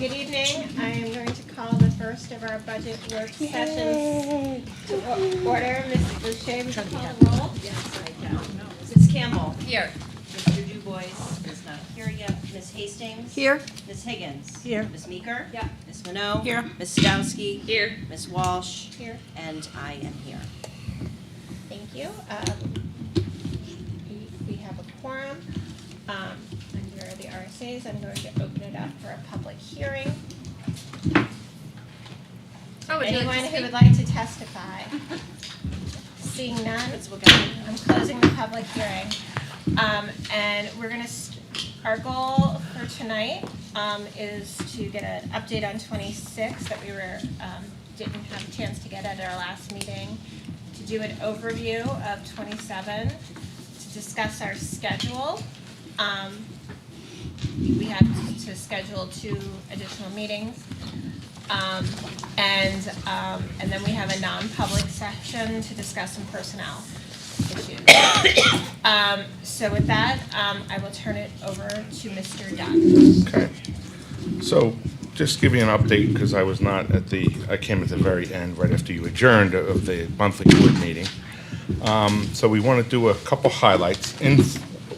Good evening. I am going to call the first of our budget work sessions to order. Ms. Boucher, would you call the roll? Yes, I can. Mrs. Campbell. Here. Mr. DuBois is not here yet. Ms. Hastings. Here. Ms. Higgins. Here. Ms. Meeker. Yeah. Ms. Minot. Here. Ms. Sadowski. Here. Ms. Walsh. Here. And I am here. Thank you. We have a quorum. Under the RSAs, I'm going to open it up for a public hearing. Anyone who would like to testify? Seeing none, I'm closing the public hearing. And we're going to, our goal for tonight is to get an update on 26 that we didn't have a chance to get at our last meeting, to do an overview of 27, to discuss our schedule. We have to schedule 2 additional meetings. And then we have a non-public session to discuss some personnel issues. So with that, I will turn it over to Mr. Dunn. Okay. So just give you an update, because I was not I came at the very end, right after you adjourned, of the monthly board meeting. So we want to do a couple highlights. In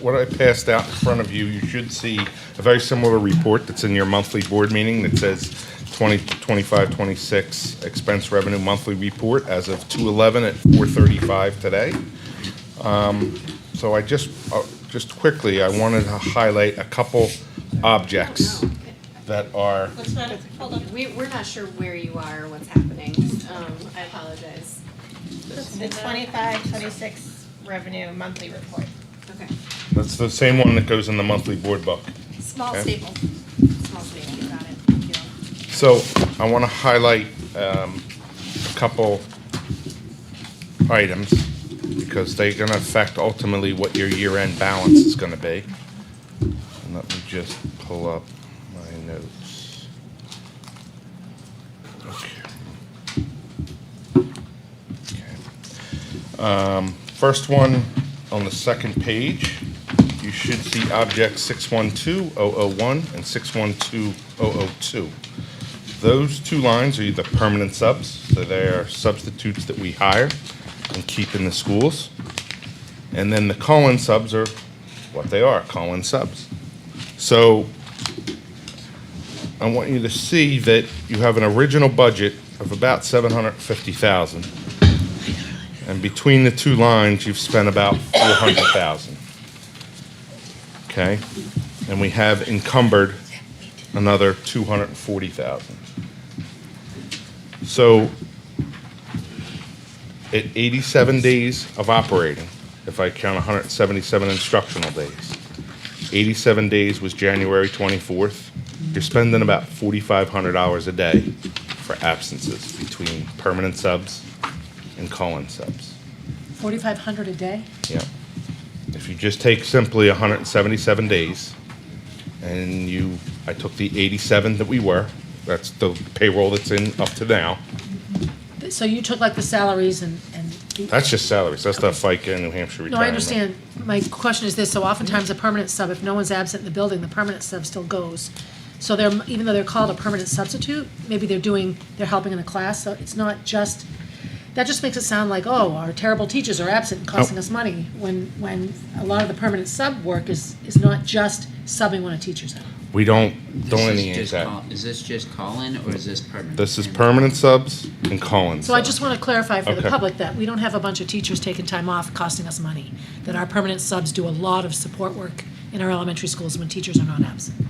what I passed out in front of you, you should see a very similar report that's in your monthly board meeting that says 2025-26 expense revenue monthly report as of 2/11 at 4:35 today. So I just quickly, I wanted to highlight a couple objects that are. Hold on. We're not sure where you are or what's happening. I apologize. The 25-26 revenue monthly report. Okay. That's the same one that goes in the monthly board book. Small Okay. staple. Small staple, got it. Thank you. So I want to highlight a couple items, because they're going to affect ultimately what your year-end balance is going to be. And let me just pull up my notes. Okay. First one on the second page, you should see objects 612001 and 612002. Those 2 lines are either permanent subs, so they are substitutes that we hire and keep in the schools. And then the call-in subs are what they are, call-in subs. So I want you to see that you have an original budget of about $750,000. And between the 2 lines, you've spent about $400,000. Okay? And we have encumbered another $240,000. So at 87 days of operating, if I count 177 instructional days, 87 days was January 24th. You're spending about $4,500 a day for absences between permanent subs and call-in subs. 4,500 a day? Yeah. If you just take simply 177 days, and I took the 87 that we were, that's the payroll that's in up to now. So you took like the salaries and That's just salaries. That's the FICA and New Hampshire retirement. No, I understand. My question is this, so oftentimes a permanent sub, if no one's absent in the building, the permanent sub still goes. So even though they're called a permanent substitute, maybe they're helping in a class, so it's not just, that just makes it sound like, oh, our terrible teachers are absent and costing us money, when a lot of the permanent sub work is not just subbing when a teacher's out. We don't delineate that. Is this just call-in, or is this permanent? This is permanent subs and call-in subs. So I just want to clarify for the Okay. public that we don't have a bunch of teachers taking time off costing us money, that our permanent subs do a lot of support work in our elementary schools when teachers are not absent.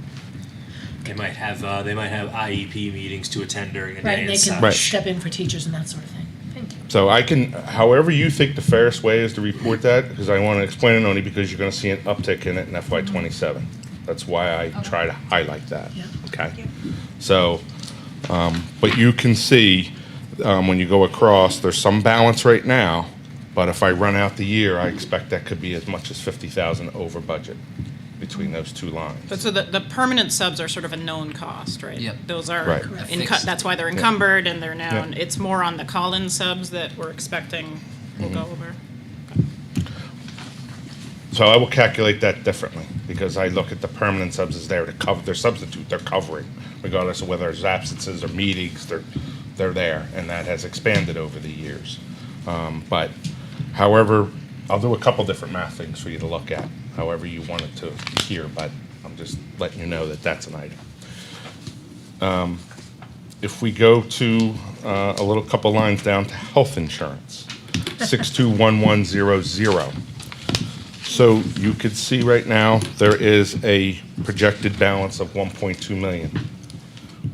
They might have IEP meetings to attend during the Right, day and they and can such. Right. step in for teachers and that sort of thing. Thank you. So I can, however you think the fairest way is to report that, because I want to explain it only because you're going to see an uptick in it in FY '27. That's why I try to highlight that. Yeah. Okay? So, but you can see, when you go across, there's some balance right now, but if I run out the year, I expect that could be as much as 50,000 over budget between those 2 lines. But so the permanent subs are sort of a known cost, right? Yep. Those are, Right. that's why they're encumbered and they're known. Yeah. It's more on the call-in subs that we're expecting will go over. So I will calculate that differently. because I look at the permanent subs as there to cover, they're substitute, they're covering, regardless of whether there's absences or meetings, they're there, and that has expanded over the years. But however, I'll do a couple different math things for you to look at, however you want it to hear, but I'm just letting you know that that's an item. If we go to a little couple lines down to health insurance, 621100. So you could see right now, there is a projected balance of 1.2 million.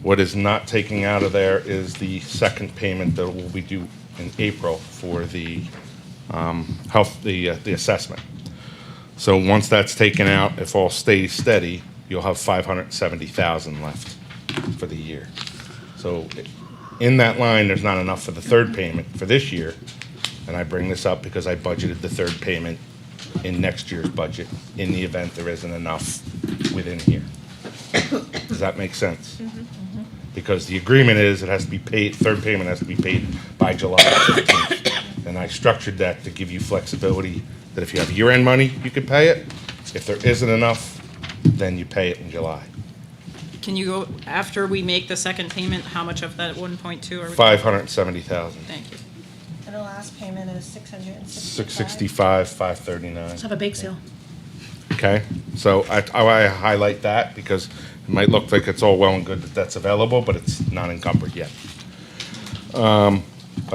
What is not taking out of there is the second payment that will be due in April for the the assessment. So once that's taken out, if all stays steady, you'll have 570,000 left for the year. So in that line, there's not enough for the third payment for this year. And I bring this up because I budgeted the third payment in next year's budget in the event there isn't enough within here. Does that make sense? Because the agreement is it has to be paid, third payment has to be paid by July 15th. And I structured that to give you flexibility that if you have year-end money, you can pay it. If there isn't enough, then you pay it in July. Can you go, after we make the second payment, how much of that 1.2 are we? 570,000. Thank you. And the last payment is 665. 665, 539. Let's have a bake sale. Okay, so I highlight that because it might look like it's all well and good that that's available, but it's not encumbered yet. I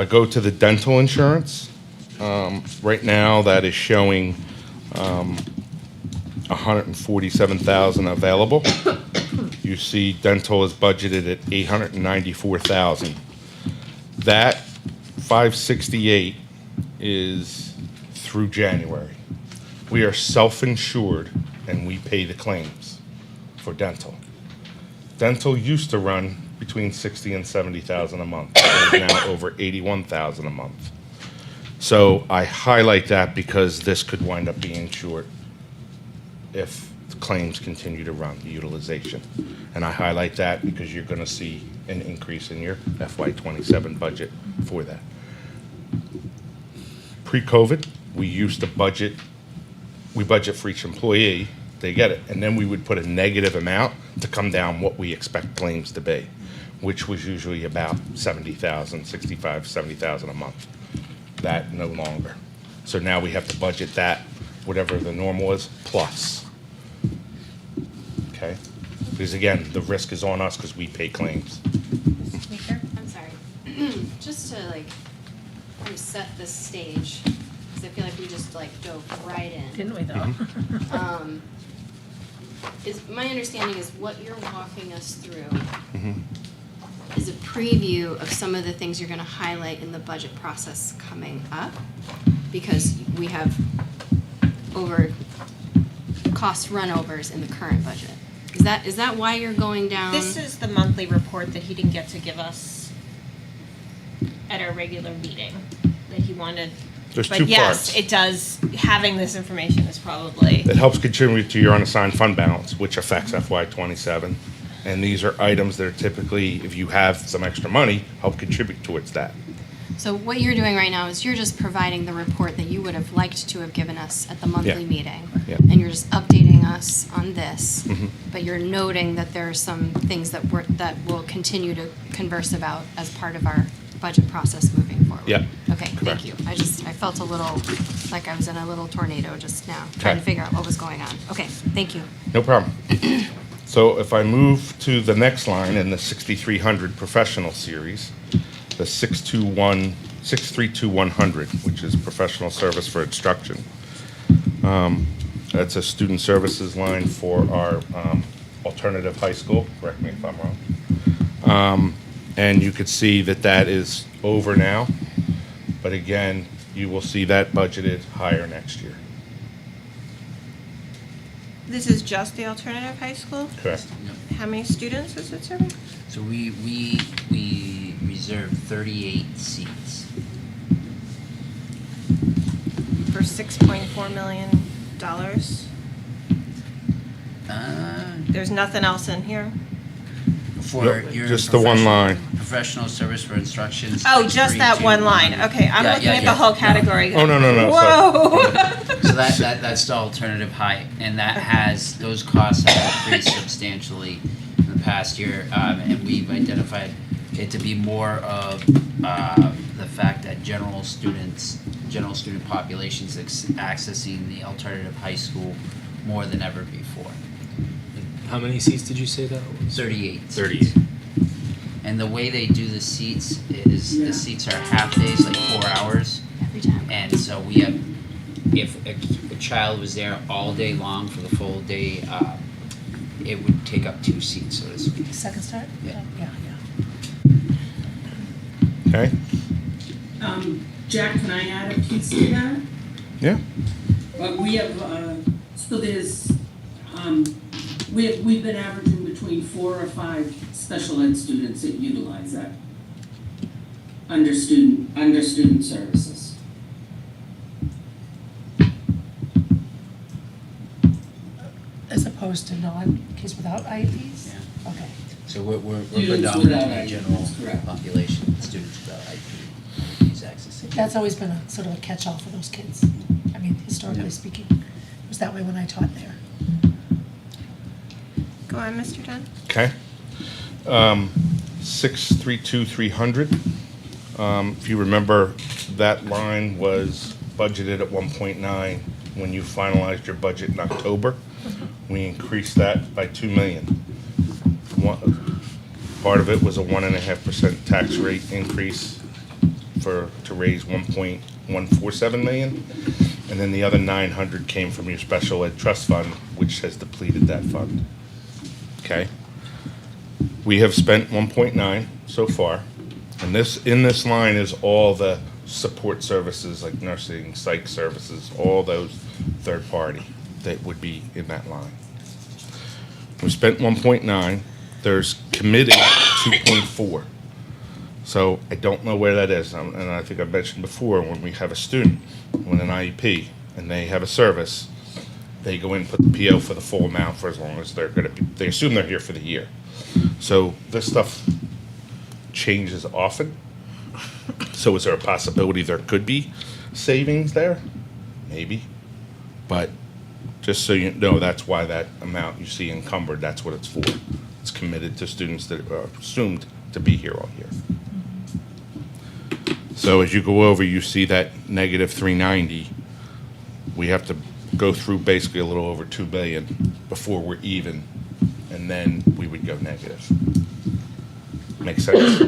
go to the dental insurance. Right now, that is showing 147,000 available. You see dental is budgeted at 894,000. That 568 is through January. We are self-insured and we pay the claims for dental. Dental used to run between 60 and 70,000 a month. It is now over 81,000 a month. So I highlight that because this could wind up being short if the claims continue to run, the utilization. And I highlight that because you're going to see an increase in your FY27 budget for that. Pre-COVID, we used to budget for each employee, they get it, and then we would put a negative amount to come down what we expect claims to be, which was usually about 70,000, 65, 70,000 a month. That no longer. So now we have to budget that, whatever the normal is, plus. Okay? Because again, the risk is on us because we pay claims. Speaker? I'm sorry. Just to like kind of set the stage, because I feel like we just like dove right in. Didn't we though? Is my understanding is what you're walking us through is a preview of some of the things you're going to highlight in the budget process coming up, because we have over cost runovers in the current budget. Is that why you're going down? This is the monthly report that he didn't get to give us at our regular meeting that he wanted. There's But two yes, parts. it does, having this information is probably, It helps contribute to your unassigned fund balance, which affects FY27. And these are items that are typically, if you have some extra money, help contribute towards that. So what you're doing right now is you're just providing the report that you would have liked to have given us at the monthly Yeah. meeting. Yeah. And you're just updating us on this. Mhm. But you're noting that there are some things that we'll continue to converse about as part of our budget process moving forward. Yeah. Okay, Correct. thank you. I felt a little, like I was in a little tornado just now, trying to Okay. figure out what was going on. Okay, thank you. No problem. So if I move to the next line in the 6300 professional series, the 632-100, which is professional service for instruction. That's a student services line for our alternative high school, correct me if I'm wrong. And you could see that that is over now, but again, you will see that budgeted higher next year. this is just the alternative high school? Correct. How many students is it serving? So we reserved 38 seats. For $6.4 million? Uh, There's nothing else in here? For your Just the one line. professional service for instructions. Oh, just that one line. Okay, I'm Yeah, looking yeah, at the yeah. whole category. Oh, no, sorry. Whoa. So that's the alternative height, and that has, those costs have increased substantially in the past year, and we've identified it to be more of, the fact that general student populations accessing the alternative high school more than ever before. How many seats did you say that was? 38. 38. And the way they do the seats is, the seats are half days, like 4 hours. Every time. And so we have, if a child was there all day long for the full day, it would take up 2 seats, so to speak. Second start? Yeah. Yeah. Okay? Jack, can I add a piece to that? Yeah? We have, so there's, we've been averaging between 4 or 5 special ed students that utilize that under student services. As opposed to kids without IEPs? Yeah. Okay. So we're Students predominantly without a IEPs, general correct. population, students without IEPs accessing. That's always been a sort of a catch-all for those kids. I mean, historically Yeah. speaking, it was that way when I taught there. Go on, Mr. Dunn. Okay. 632,300. If you remember, that line was budgeted at 1.9 when you finalized your budget in October. We increased that by 2 million. Part of it was a 1.5% tax rate increase to raise 1.147 million. And then the other 900 came from your special ed trust fund, which has depleted that fund. Okay? We have spent 1.9 so far, and in this line is all the support services like nursing, psych services, all those third party that would be in that line. We spent 1.9, there's committed 2.4. So I don't know where that is, and I think I mentioned before, when we have a student with an IEP and they have a service, they go in and put the PO for the full amount for as long as they assume they're here for the year. So this stuff changes often. So is there a possibility there could be savings there? Maybe. But just so you know, that's why that amount you see encumbered, that's what it's for. It's committed to students that are assumed to be here all year. So as you go over, you see that negative 390. We have to go through basically a little over 2 billion before we're even, and then we would go negative. Make sense?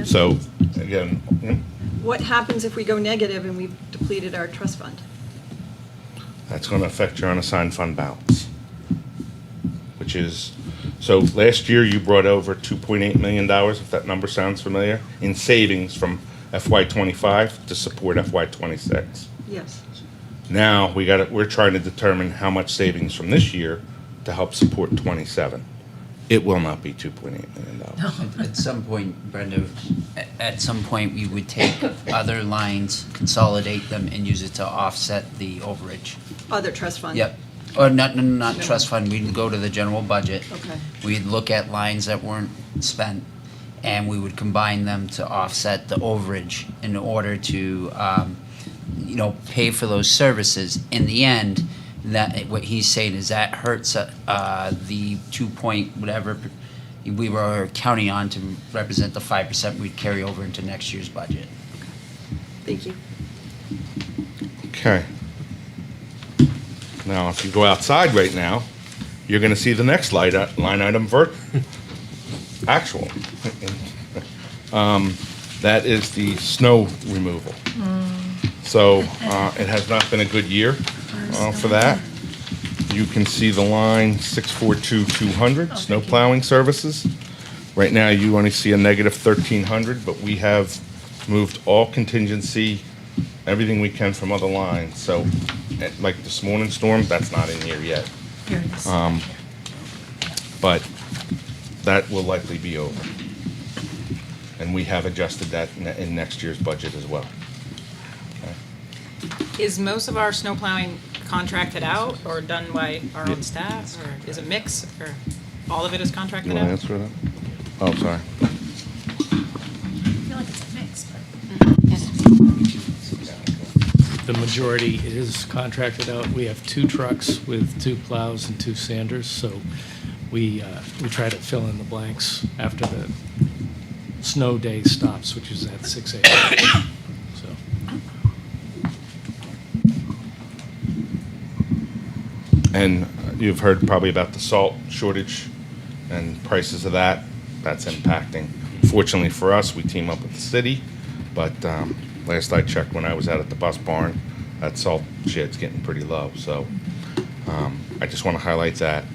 So, again, What happens if we go negative and we've depleted our trust fund? that's going to affect your unassigned fund balance, which is, so last year you brought over $2.8 million, if that number sounds familiar, in savings from FY25 to support FY26. Yes. Now, we're trying to determine how much savings from this year to help support 27. It will not be $2.8 million. At some point, Brenda, at some point, we would take other lines, consolidate them, and use it to offset the overage. Other trust fund? Yep. Or not trust fund, we'd go to the general budget. Okay. We'd look at lines that weren't spent, and we would combine them to offset the overage in order to, pay for those services. In the end, that, what he's saying is that hurts the 2 point whatever we were counting on to represent the 5% we'd carry over into next year's budget. Thank you. Okay. Now, if you go outside right now, you're going to see the next line item, actual. That is the snow removal. So it has not been a good year for that. You can see the line 642,200, snow plowing services. Right now, you only see a negative 1,300, but we have moved all contingency, everything we can from other lines. So, like this morning storm, that's not in here yet. Here it is. But that will likely be over. And we have adjusted that in next year's budget as well. Is most of our snow plowing contracted out or done by our own staff, or is it mix, or? All of it is You contracted want to out? answer that? Oh, sorry. I feel like it's a mix, but. The majority is contracted out. We have 2 trucks with 2 plows and 2 sanders, so we try to fill in the blanks after the snow day stops, which is at 6 a.m. So, And you've heard probably about the salt shortage and prices of that. That's impacting. Fortunately for us, we team up with the city, but last I checked when I was out at the bus barn, that salt shed's getting pretty low. So I just want to highlight that.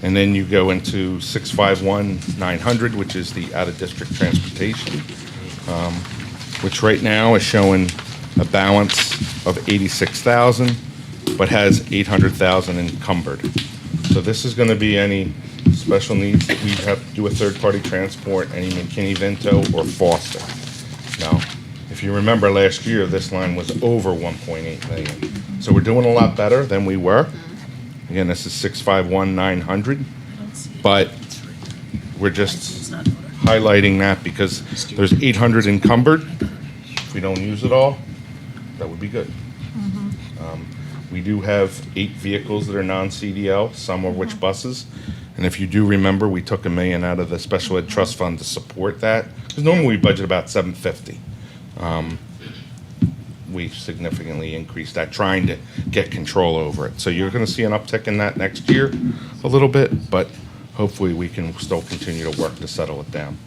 And then you go into 651-900, which is the out-of-district transportation, which right now is showing a balance of 86,000, but has 800,000 encumbered. So this is going to be any special needs that we have to do a third-party transport, any McKinney-Vento or Foster. Now, if you remember last year, this line was over 1.8 million. So we're doing a lot better than we were. Again, this is 651-900, but we're just highlighting that because there's 800 encumbered. If we don't use it all, that would be good. We do have 8 vehicles that are non-CDL, some of which buses. And if you do remember, we took $1 million out of the special ed trust fund to support that. Because normally we budget about $750. We significantly increased that, trying to get control over it. So you're going to see an uptick in that next year a little bit, but hopefully we can still continue to work to settle it down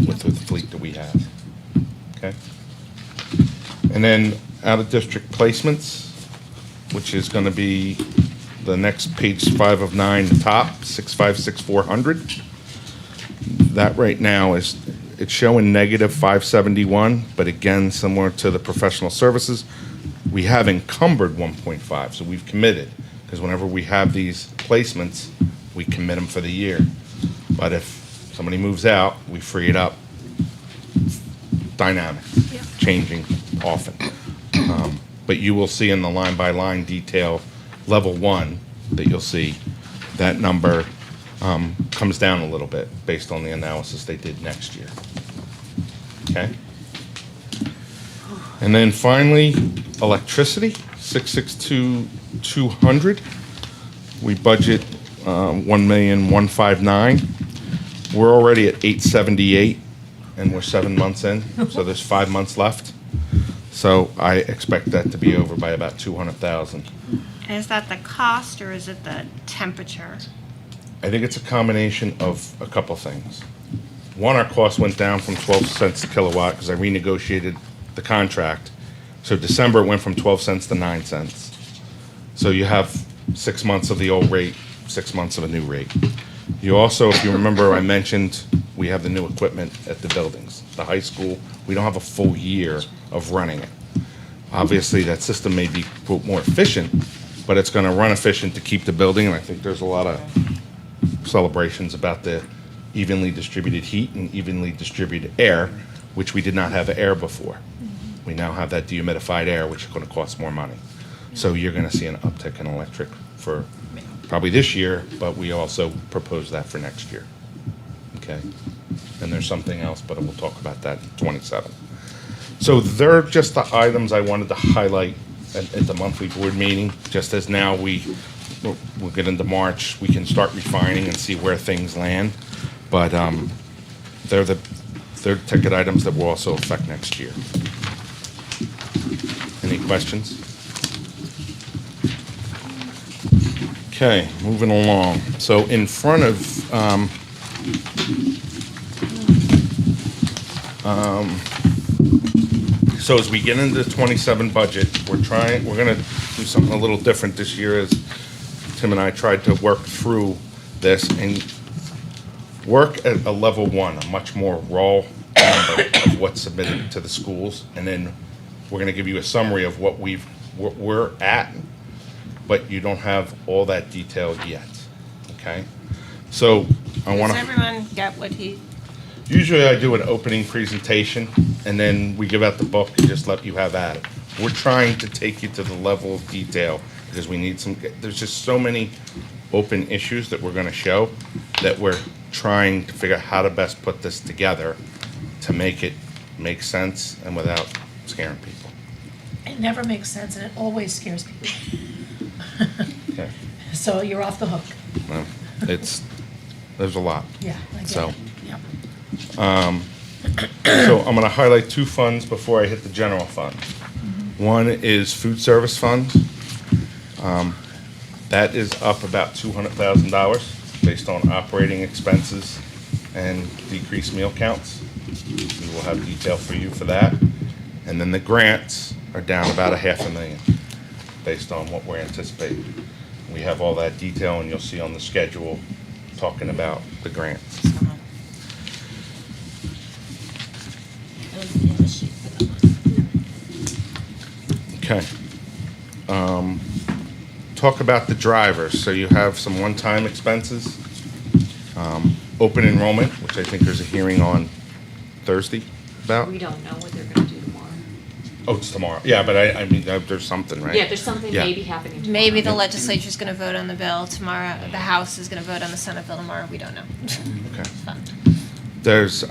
with the fleet that we have. Okay? And then out-of-district placements, which is going to be the next page 5 of 9, top 656,400. That right now is, it's showing negative 571, but again, similar to the professional services, we have encumbered 1.5, so we've committed, because whenever we have these placements, we commit them for the year. But if somebody moves out, we free it up. Dynamic, changing often. But you will see in the line-by-line detail, level 1, that you'll see, that number comes down a little bit based on the analysis they did next year. Okay? And then finally, electricity, 662,200. We budget 1,159,000. We're already at 878, and we're 7 months in, so there's 5 months left. So I expect that to be over by about 200,000. Is that the cost or is it the temperature? I think it's a combination of a couple things. One, our cost went down from 12 cents a kilowatt because I renegotiated the contract. So December it went from 12 cents to 9 cents. So you have 6 months of the old rate, 6 months of a new rate. You also, if you remember, I mentioned we have the new equipment at the buildings. The high school, we don't have a full year of running it. Obviously, that system may be, quote, more efficient, but it's going to run efficient to keep the building, and I think there's a lot of celebrations about the evenly distributed heat and evenly distributed air, which we did not have air before. We now have that dehumidified air, which is going to cost more money. So you're going to see an uptick in electric for probably this year, but we also propose that for next year. Okay? And there's something else, but we'll talk about that in 27. So they're just the items I wanted to highlight at the monthly board meeting, just as now we'll get into March, we can start refining and see where things land. But they're ticket items that will also affect next year. Any questions? Okay, moving along. So in front of so as we get into the 27 budget, we're gonna do something a little different this year as Tim and I tried to work through this and work at a level 1, a much more raw number of what's submitted to the schools. And then we're gonna give you a summary of what we're at, but you don't have all that detail yet, okay? So I wanna. Does everyone get what he? Usually I do an opening presentation, and then we give out the book and just let you have at it. We're trying to take you to the level of detail, because we need there's just so many open issues that we're gonna show, that we're trying to figure out how to best put this together to make it make sense and without scaring people. It never makes sense and it always scares people. Okay. So you're off the hook. Well, there's a lot. Yeah, I get So- it. Yep. So I'm gonna highlight two funds before I hit the general fund. One is food service fund. That is up about $200,000 based on operating expenses and decreased meal counts. We will have detail for you for that. And then the grants are down about $500,000 based on what we're anticipating. We have all that detail and you'll see on the schedule talking about the grants. Okay. Talk about the drivers. So you have some one-time expenses. Open enrollment, which I think there's a hearing on Thursday about. We don't know what they're gonna do tomorrow. Oh, it's tomorrow. Yeah, but I mean, there's something, right? Yeah, there's something Yeah. maybe happening tomorrow. Maybe the legislature's gonna vote on the bill tomorrow, the House is gonna vote on the Senate bill tomorrow, we don't know. Okay. Fun. There's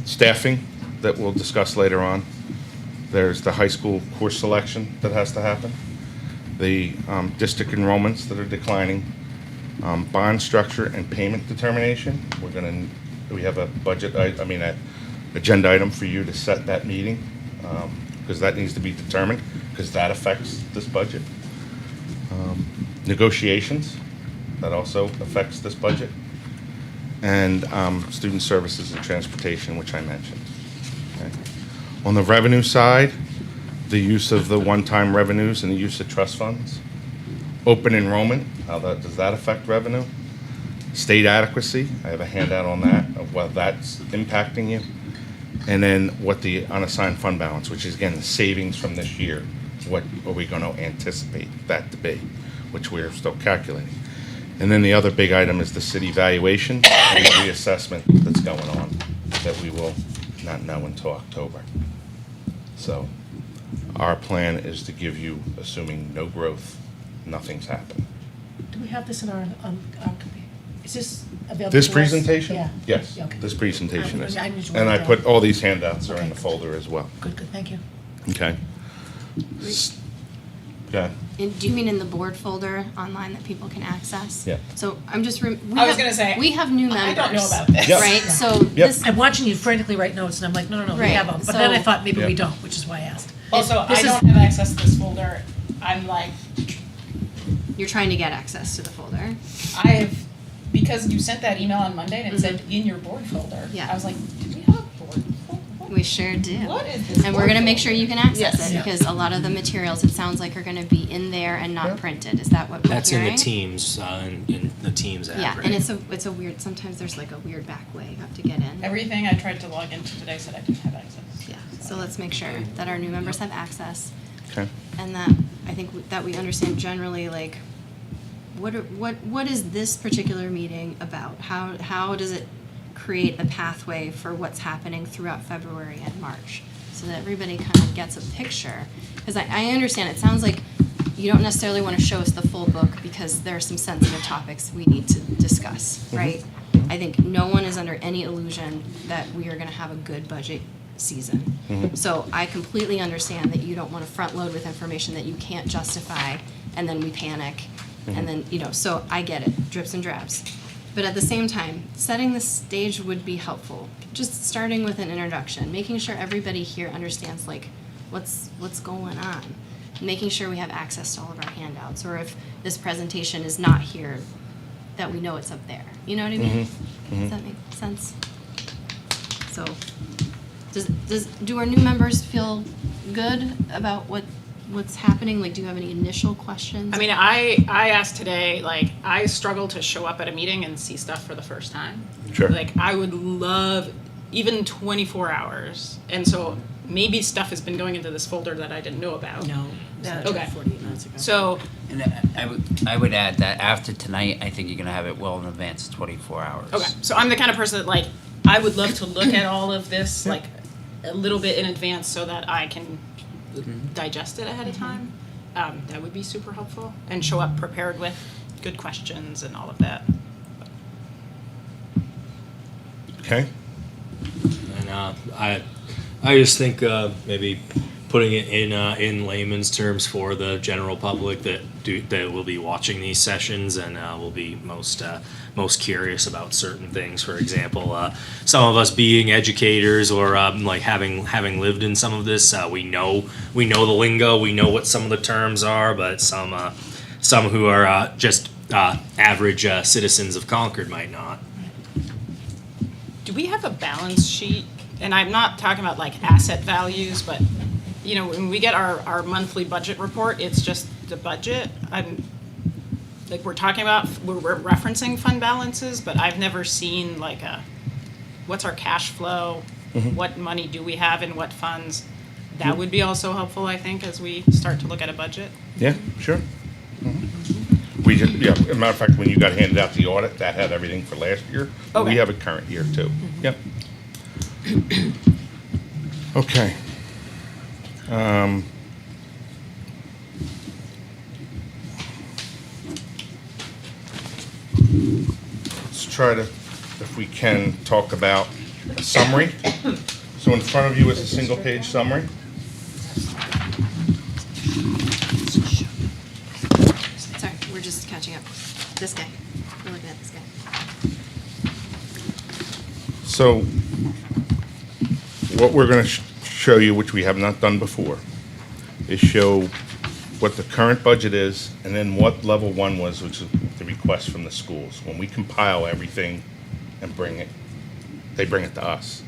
staffing that we'll discuss later on. There's the high school course selection that has to happen. The district enrollments that are declining. Bond structure and payment determination. We have a budget, an agenda item for you to set that meeting, because that needs to be determined, because that affects this budget. Negotiations, that also affects this budget. And student services and transportation, which I mentioned. Okay. On the revenue side, the use of the one-time revenues and the use of trust funds. Open enrollment, does that affect revenue? State adequacy, I have a handout on that, of what that's impacting you. And then what the unassigned fund balance, which is again, the savings from this year, what are we gonna anticipate that to be, which we're still calculating. And then the other big item is the city valuation and the reassessment that's going on that we will not know until October. So our plan is to give you, assuming no growth, nothing's happened. Do we have this in our is this available? This to us? presentation? Yeah. Yes, Yeah, okay. this presentation is. I need to And write I it put, down. all these handouts are in Okay. the folder as well. Good, thank you. Okay. Okay. And do you mean in the board folder online that people can access? Yeah. So I'm just, we I was have- gonna say, we have new I members. don't know about this. Yep. Right, Yeah. so Yep. this, I'm watching you frantically write notes, and I'm like, no, we Right, have them. But then I so- thought maybe we Yeah. don't, which is why I asked. Also, This I is- don't have access to this folder. I'm like, you're trying to get access to the folder. I have, because you sent that email on Monday and it said in your board folder. Yeah. I was like, do we have a board folder? We sure do. What is this? And we're gonna make sure you can access Yes. it, Yeah. because a lot of the materials, it sounds like, are gonna be in there and Yeah. not printed. Is that what we're That's in hearing? the Teams, in the Teams app, Yeah, right? and it's a weird, sometimes there's like a weird back way you have to get in. Everything I tried to log into today said I didn't have access. Yeah, so let's make sure that our new members have access, Okay. and that, I think that we understand generally, like, what is this particular meeting about? How does it create the pathway for what's happening throughout February and March? So that everybody kind of gets a picture. Because I understand, it sounds like you don't necessarily want to show us the full book because there are some sensitive topics we need to discuss, right? I think no one is under any illusion that we are going to have a good budget season. So I completely understand that you don't want to front load with information that you can't justify, and then we panic, and then, so I get it, drips and drabs. But at the same time, setting the stage would be helpful. Just starting with an introduction, making sure everybody here understands like what's going on, making sure we have access to all of our handouts, or if this presentation is not here, that we know it's up there. You know what I mean? Does that make sense? So, do our new members feel good about what's happening? Like, do you have any initial questions? I mean, I asked today, like, I struggle to show up at a meeting and see stuff for the first time. Sure. Like, I would love even 24 hours. And so maybe stuff has been going into this folder that I didn't know about. No. Okay. 48 minutes ago. So, And I would add that after tonight, I think you're gonna have it well in advance of 24 hours. okay, so I'm the kind of person that, like, I would love to look at all of this, like, a little bit in advance so that I can digest it ahead of time. That would be super helpful, and show up prepared with good questions and all of that. Okay? And I just think maybe putting it in layman's terms for the general public that will be watching these sessions and will be most curious about certain things. For example, some of us being educators or like having lived in some of this, we know the lingo, we know what some of the terms are, but some who are just average citizens of Concord might not. Do we have a balance sheet? And I'm not talking about like asset values, but you know, when we get our monthly budget report, it's just the budget. Like we're referencing fund balances, but I've never seen like what's our cash flow? What money do we have in what funds? That would be also helpful, I think, as we start to look at a budget. Yeah, sure. We just, yeah, as a matter of fact, when you got handed out the audit, that had everything for last year. Okay. We have a current year too. Yep. Okay. Let's try to, if we can, talk about a summary. So in front of you is a single-page summary. Sorry, we're just catching up. This guy. We're looking at this guy. So what we're going to show you, which we have not done before, is show what the current budget is and then what level one was, which is the request from the schools. When we compile everything and they bring it to us.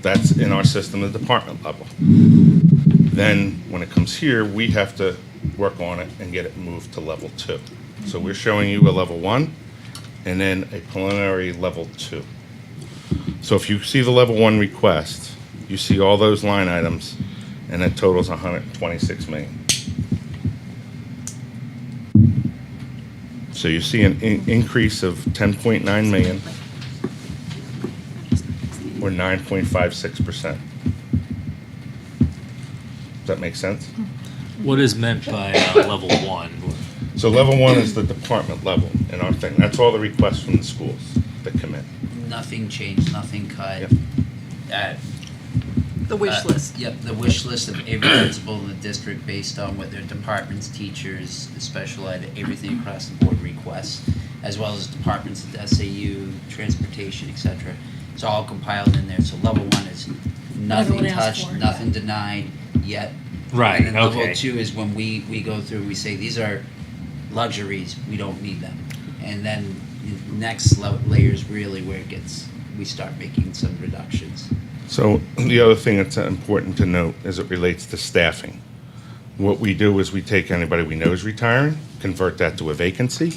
That's in our system, the department level. Then when it comes here, we have to work on it and get it moved to level two. So we're showing you a level one and then a preliminary level two. So if you see the level one request, you see all those line items, and that totals 126 million. So you see an increase of 10.9 million, or 9.56%. Does that make sense? What is meant by level one? So level one is the department level in our thing. That's all the requests from the schools that come in. Nothing changed, nothing cut. Yep. The wish list. Yep, the wish list of every principal in the district based on what their departments, teachers, the special ed, everything across the board requests, as well as departments at SAU, transportation, etc. It's all compiled in there. So level one is nothing Everyone asked touched, for, nothing denied yet. Right, And then level okay. two is when we go through and we say, these are luxuries, we don't need them. And then next layers really where we start making some reductions. So the other thing that's important to note as it relates to staffing, what we do is we take anybody we know is retiring, convert that to a vacancy,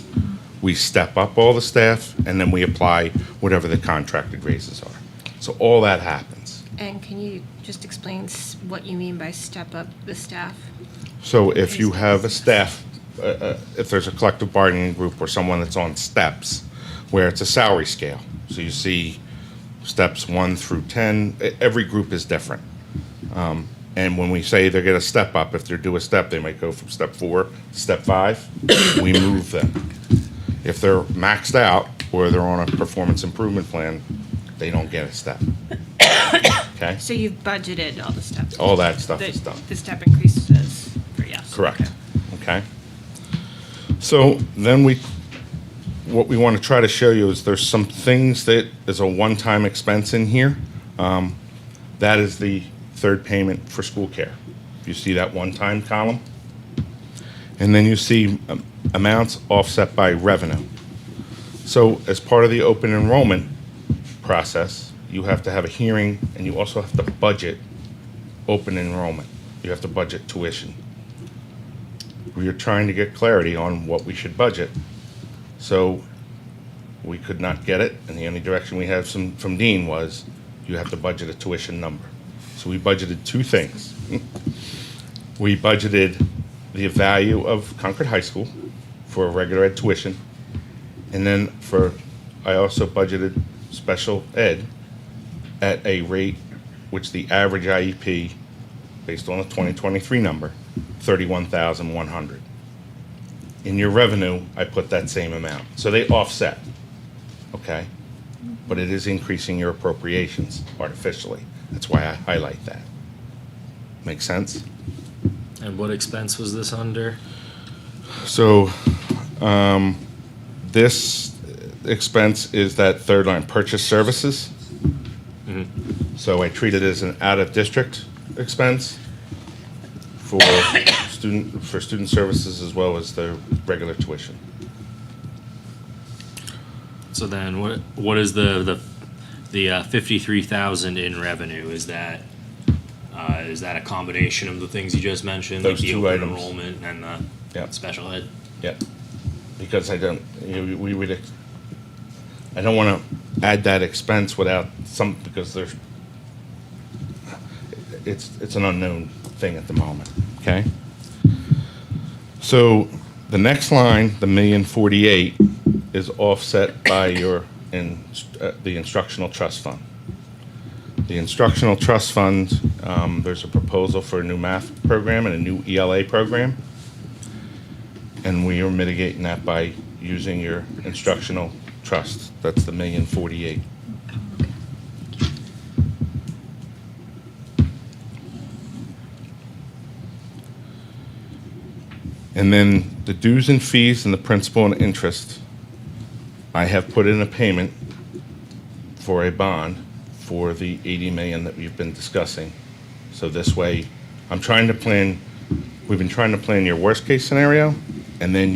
we step up all the staff, and then we apply whatever the contracted raises are. So all that happens. And can you just explain what you mean by step up the staff? So if you have a staff, if there's a collective bargaining group or someone that's on steps, where it's a salary scale, so you see steps 1 through 10, every group is different. And when we say they get a step up, if they're due a step, they might go from step 4 to step 5, we move them. If they're maxed out or they're on a performance improvement plan, they don't get a step. Okay? So you've budgeted all the steps? All that stuff is done. The step increases for yes? Correct. Okay? So then what we want to try to show you is there's some things that is a one-time expense in here. That is the third payment for school care. You see that one-time column? And then you see amounts offset by revenue. So as part of the open enrollment process, you have to have a hearing and you also have to budget open enrollment. You have to budget tuition. We are trying to get clarity on what we should budget. So we could not get it, and the only direction we had from Dean was you have to budget a tuition number. So we budgeted two things. We budgeted the value of Concord High School for regular ed tuition, and then I also budgeted special ed at a rate which the average IEP, based on the 2023 number, 31,100. In your revenue, I put that same amount. So they offset, okay? But it is increasing your appropriations artificially. That's why I highlight that. Make sense? And what expense was this under? So, this expense is that third line, purchase services. So I treat it as an out-of-district expense for student services as well as the regular tuition. So then, what is the 53,000 in revenue? Is that a combination of the things you just mentioned, Those like the two open items. enrollment and the Yeah. special ed? Yeah, because I don't want to add that expense without because it's an unknown thing at the moment, okay? So the next line, the 1,048,000, is offset by the instructional trust fund. The instructional trust fund, there's a proposal for a new math program and a new ELA program. And we are mitigating that by using your instructional trust. That's the 1,048,000. And then the dues and fees and the principal and interest, I have put in a payment for a bond for the 80 million that we've been discussing. So this way, we've been trying to plan your worst case scenario, and then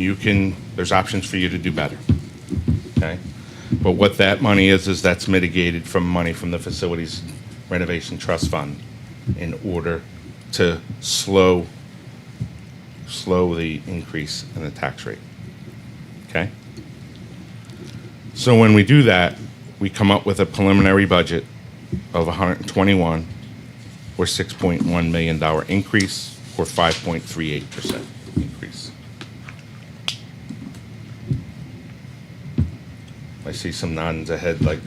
there's options for you to do better, okay? But what that money is that's mitigated from money from the Facilities Renovation Trust Fund in order to slow the increase in the tax rate, okay? So when we do that, we come up with a preliminary budget of 121 or $6.1 million increase or 5.38% increase. I see some nods ahead like,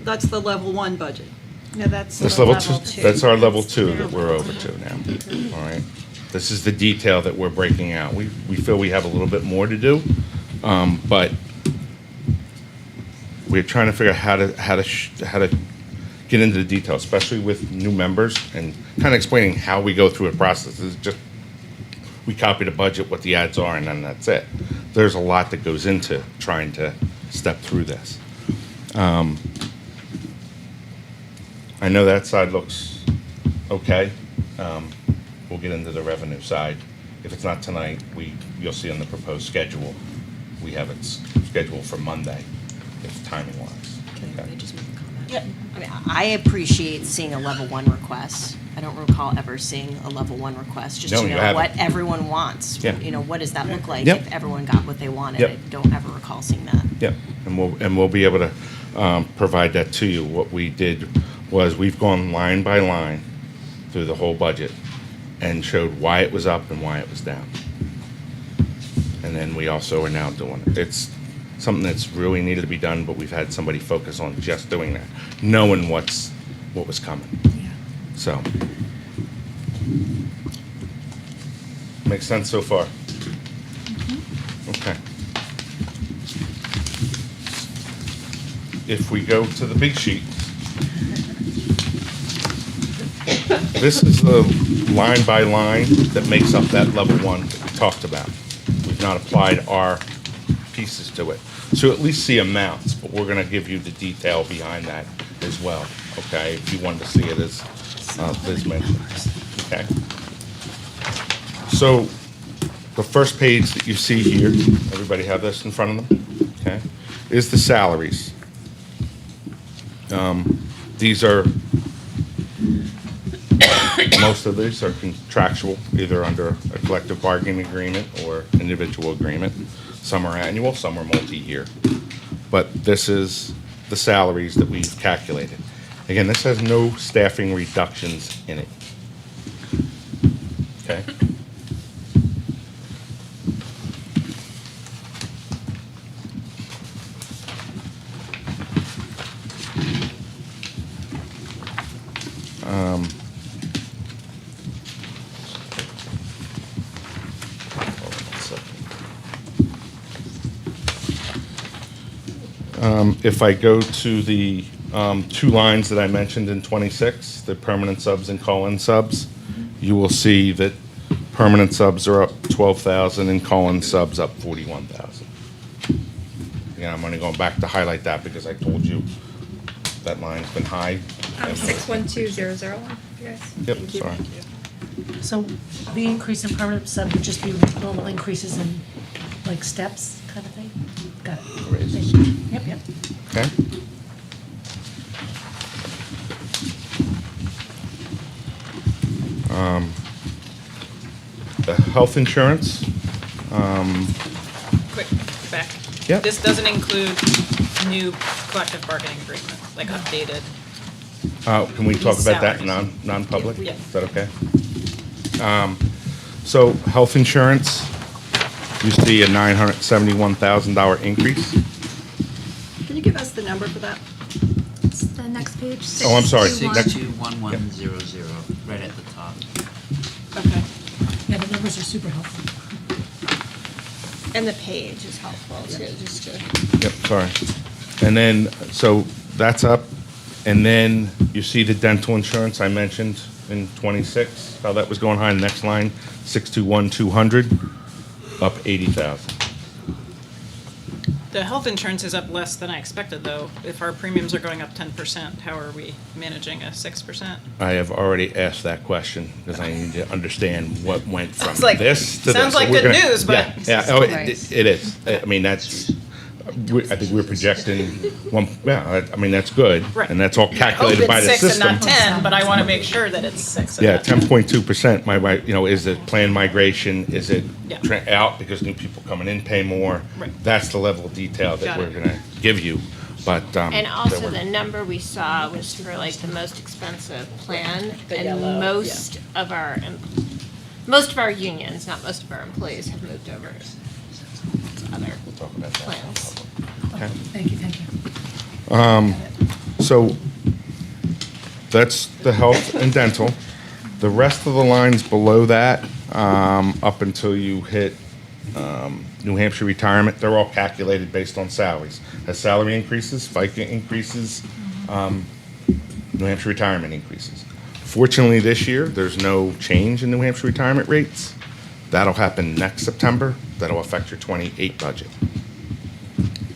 That's the level 1 budget. No, that's that's the level level two. two. That's our level 2 that we're over to now, all right? This is the detail that we're breaking out. We feel we have a little bit more to do, but we're trying to figure out how to get into the detail, especially with new members, and kind of explaining how we go through a process. It's just, we copy the budget, what the ads are, and then that's it. There's a lot that goes into trying to step through this. I know that side looks okay. We'll get into the revenue side. If it's not tonight, you'll see on the proposed schedule, we have it scheduled for Monday, if timing wise. Can I Okay. just make a comment? Yep. I mean, I appreciate seeing a level 1 request. I don't recall ever seeing a level 1 request, just No, to you know haven't. what everyone wants. Yeah. You know, what does that look like Yep. if everyone got what they wanted? Yep. I don't ever recall seeing that. Yeah, and we'll be able to provide that to you. What we did was we've gone line by line through the whole budget and showed why it was up and why it was down. And then we also are now doing it. It's something that's really needed to be done, but we've had somebody focus on just doing that, knowing what was coming. So, makes sense so far? Okay. If we go to the big sheet, this is the line by line that makes up that level 1 that we talked about. We've not applied our pieces to it. So at least see amounts, but we're gonna give you the detail behind that as well, okay? If you wanted to see it as Liz mentioned, okay? So the first page that you see here, everybody have this in front of them, okay? Is the salaries. These are, most of these are contractual, either under a collective bargaining agreement or individual agreement. Some are annual, some are multi-year. But this is the salaries that we've calculated. Again, this has no staffing reductions in it. Okay? Hold on one second. If I go to the two lines that I mentioned in 26, the permanent subs and call-in subs, you will see that permanent subs are up 12,000 and call-in subs up 41,000. Again, I'm only going back to highlight that because I told you that line's been high. 612001, yes. Yep, Thank you. sorry. So the increase in permanent sub would just be normal increases in, like, steps kind of thing? Got it. Raise. Thank you. Yep, yep. Okay. The health insurance, Quick, back. Yep. This doesn't include new collective bargaining agreement, like updated. can we talk about that Salaries. non-public? Yeah. Is that okay? So health insurance, you see a $971,000 increase. Can you give us the number for that? It's the next page. Oh, I'm sorry. 621100, right at the top. Okay. Yeah, the numbers are super helpful. And the page is helpful too, just to. Yep, sorry. And then, so that's up. And then you see the dental insurance I mentioned in 26, how that was going high. Next line, 621200, up 80,000. The health insurance is up less than I expected, though. If our premiums are going up 10%, how are we managing a 6%? I have already asked that question because I need to understand what went from Sounds like- this to this. sounds like So we're good gonna- news, but- Yeah, oh, it is. I mean, that's, I think we're projecting one, yeah, I mean, that's good. Right. And that's all I hope calculated by it's the 6 and system. not 10, but I want to make sure that it's 6 and Yeah, not 10. 10.2%, is it planned migration? Is it Yeah. out because new people coming in pay more? Right. That's the level of detail that Got we're it. gonna give you, but. And also that we're- the number we saw was for like the most expensive plan. The And yellow, most of our unions, not most of our employees, have moved over to other We'll talk about that. plans. Okay. Thank you, thank you. So that's the health and dental. The rest of the lines below that, up until you hit New Hampshire retirement, they're all calculated based on salaries. As salary increases, FICA increases, New Hampshire retirement increases. Fortunately, this year, there's no change in New Hampshire retirement rates. That'll happen next September. That'll affect your '28 budget.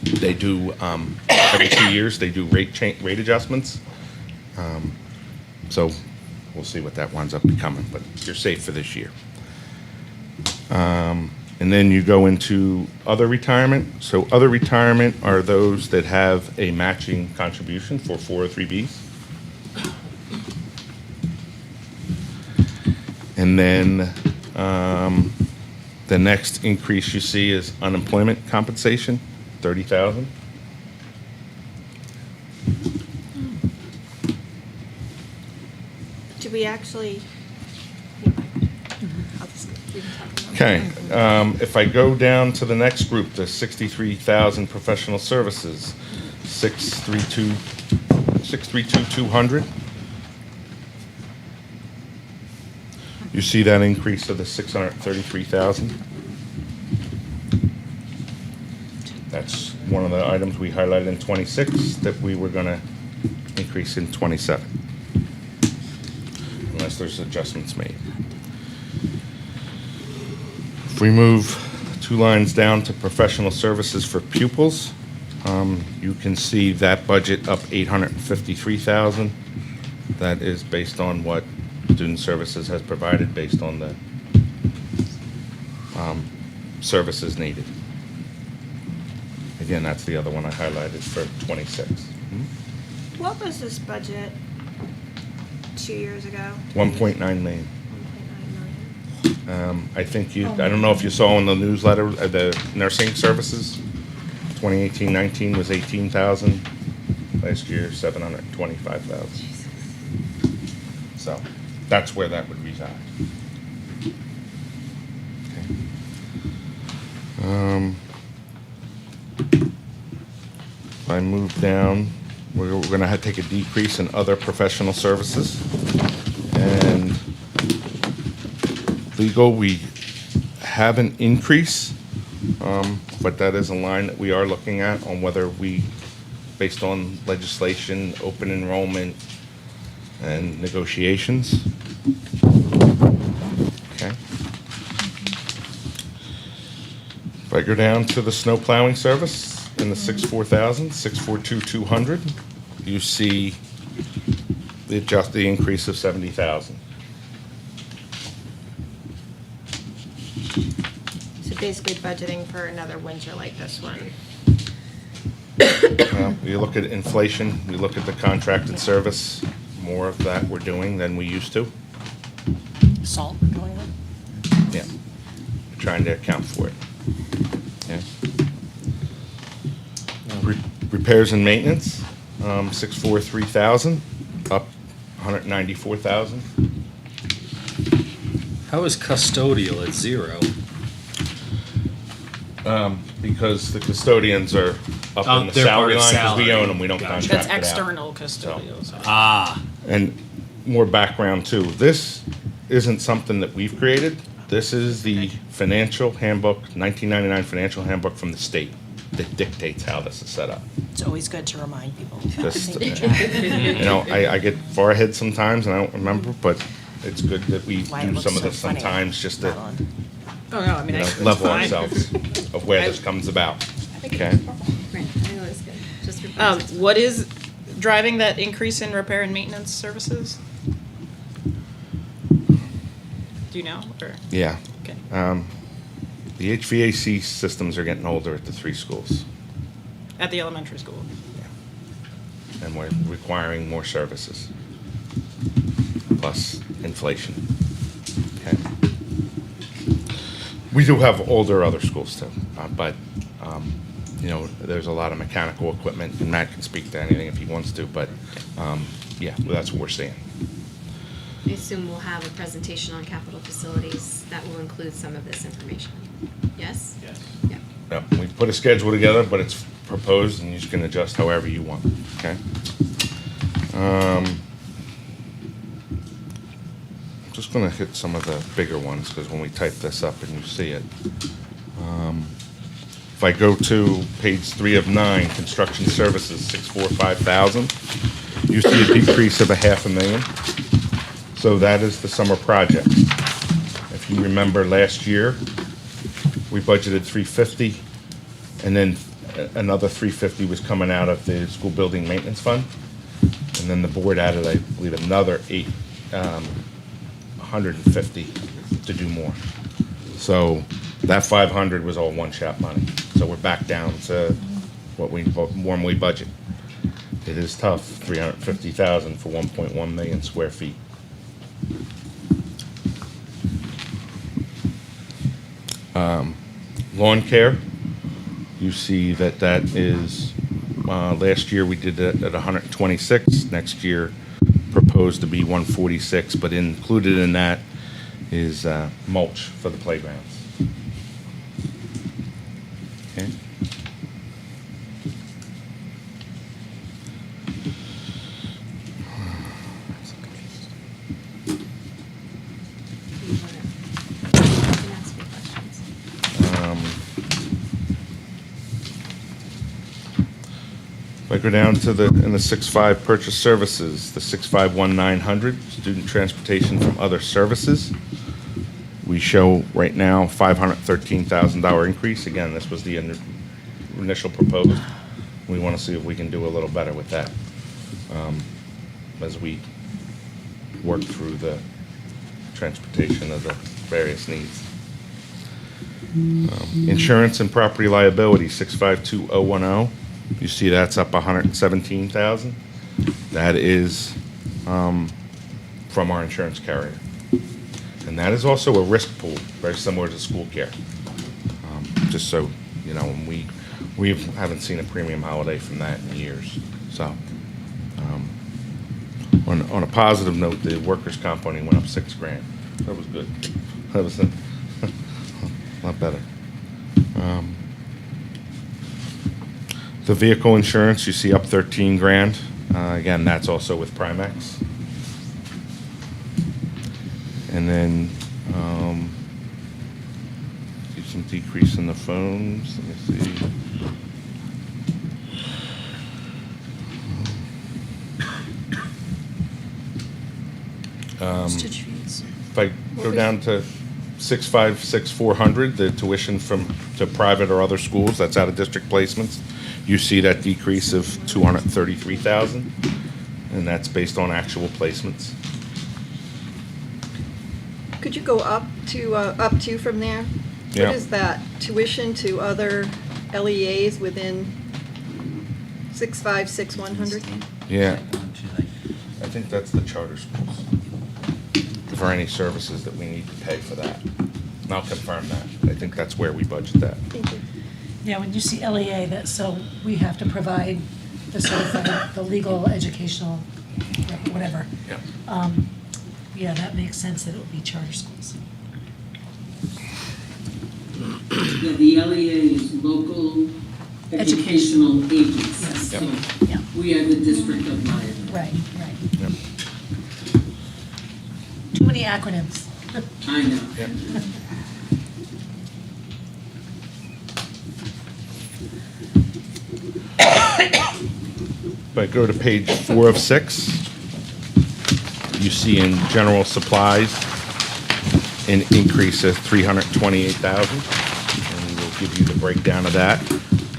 They do, every 2 years, they do rate adjustments. So we'll see what that winds up becoming, but you're safe for this year. And then you go into other retirement. So other retirement are those that have a matching contribution for 403Bs. And then the next increase you see is unemployment compensation, 30,000. Do we actually? I'll just, we can talk about it. Okay, if I go down to the next group, the 63,000 professional services, 632,200. You see that increase of the 633,000? That's one of the items we highlighted in 26 that we were gonna increase in 27. Unless there's adjustments made. If we move 2 lines down to professional services for pupils, you can see that budget up 853,000. That is based on what Student Services has provided based on the services needed. Again, that's the other one I highlighted for 26. What was this budget 2 years ago? 1.9 million. 1.9 million. I think I don't know if you saw in the newsletter, the nursing services, 2018-19 was 18,000. Last year, 725,000. So that's where that would reside. Okay. If I move down, we're gonna have to take a decrease in other professional services. And legal, we have an increase, but that is a line that we are looking at on whether we based on legislation, open enrollment, and negotiations. Okay. If I go down to the snow plowing service in the 64000, 642,200, you see the increase of 70,000. So basically budgeting for another winter like this one. You look at inflation, we look at the contracted service, more of that we're doing than we used to. Salt going on? Yeah, we're trying to account for it. Yeah. Repairs and maintenance, 643,000, up 194,000. How is custodial at 0? Because the custodians are up Oh, in the they're part salary of line, because we salary. own them, we don't Gotcha. contract That's it out. external custodial. So. Ah, And more background too, this isn't something that we've created. This is the financial handbook, 1999 financial handbook from the state that dictates how this is set up. It's always good to remind people. Just, you know, I get far ahead sometimes and I don't remember, but it's good that we Why it do looks some of so this funny. sometimes just to, Ellen. Oh, no, I mean, you know, it's level fine. ourselves of where this comes about. Okay? Right, I think that's good, just for. What is driving that increase in repair and maintenance services? Do you know, or, Yeah. okay. The HVAC systems are getting older at the 3 schools, At the elementary school? and we're requiring more services, plus inflation. Okay. We do have older other schools too, but, you know, there's a lot of mechanical equipment, and Matt can speak to anything if he wants to, but, yeah, well, that's what we're seeing. I assume we'll have a presentation on capital facilities that will include some of this information. Yes? yes. Yeah. Yep, we put a schedule together, but it's proposed, and you can adjust however you want, okay? Just gonna hit some of the bigger ones, because when we type this up and you see it. If I go to page 3 of 9, construction services, 645,000, you see a decrease of $500,000. So that is the summer project. If you remember last year, we budgeted 350, and then another 350 was coming out of the school building maintenance fund. And then the board added, I believe, another 150 to do more. So that 500 was all one-shot money. So we're back down to what we normally budget. It is tough, 350,000 for 1.1 million square feet. Lawn care, you see that that is, last year we did it at 126, next year proposed to be 146, but included in that is mulch for the playgrounds. Okay. You can ask your questions. If I go down to in the 6.5 purchase services, the 6.51900, student transportation from other services. We show right now $513,000 increase. Again, this was the initial proposed. We want to see if we can do a little better with that as we work through the transportation of the various needs. Insurance and property liability, 652,010. You see that's up 117,000. That is from our insurance carrier. And that is also a risk pool, very similar to school care. Just so, you know, we haven't seen a premium holiday from that in years. So, on a positive note, the workers' comp only went up $6,000. That was good. That was a lot better. The vehicle insurance, you see up $13,000. Again, that's also with Primex. And then, see some decrease in the phones. Let me see. Postage fees. If I go down to 656,400, the tuition to private or other schools, that's out of district placements, you see that decrease of 233,000, and that's based on actual placements. Could you go up to from there? Yeah. What is that, tuition to other LEAs within 656,100? Yeah. I think that's the charter schools. For any services that we need to pay for that. And I'll confirm that. I think that's where we budget that. Thank you. Yeah, when you see LEA, that, so we have to provide the certified, the legal, educational, whatever. Yeah. Yeah, that makes sense that it would be charter schools. Yeah, the LEA is local educational agencies. Yes. So Yeah. we are the district of Lion. Right, right. Yep. Too many acronyms. I know. Yep. If I go to page 4 of 6, you see in general supplies an increase of 328,000. And we'll give you the breakdown of that,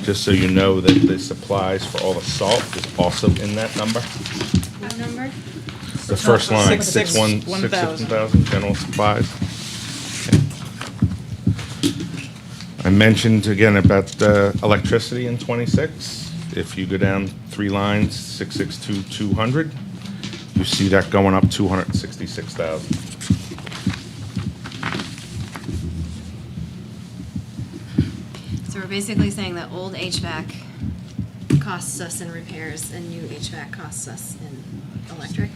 just so you know that the supplies for all the salt is also in that number. What number? The first line, 661,000. 661,000, general supplies. I mentioned again about electricity in 26. If you go down 3 lines, 662,200, you see that going up 266,000. So we're basically saying that old HVAC costs us in repairs and new HVAC costs us in electric?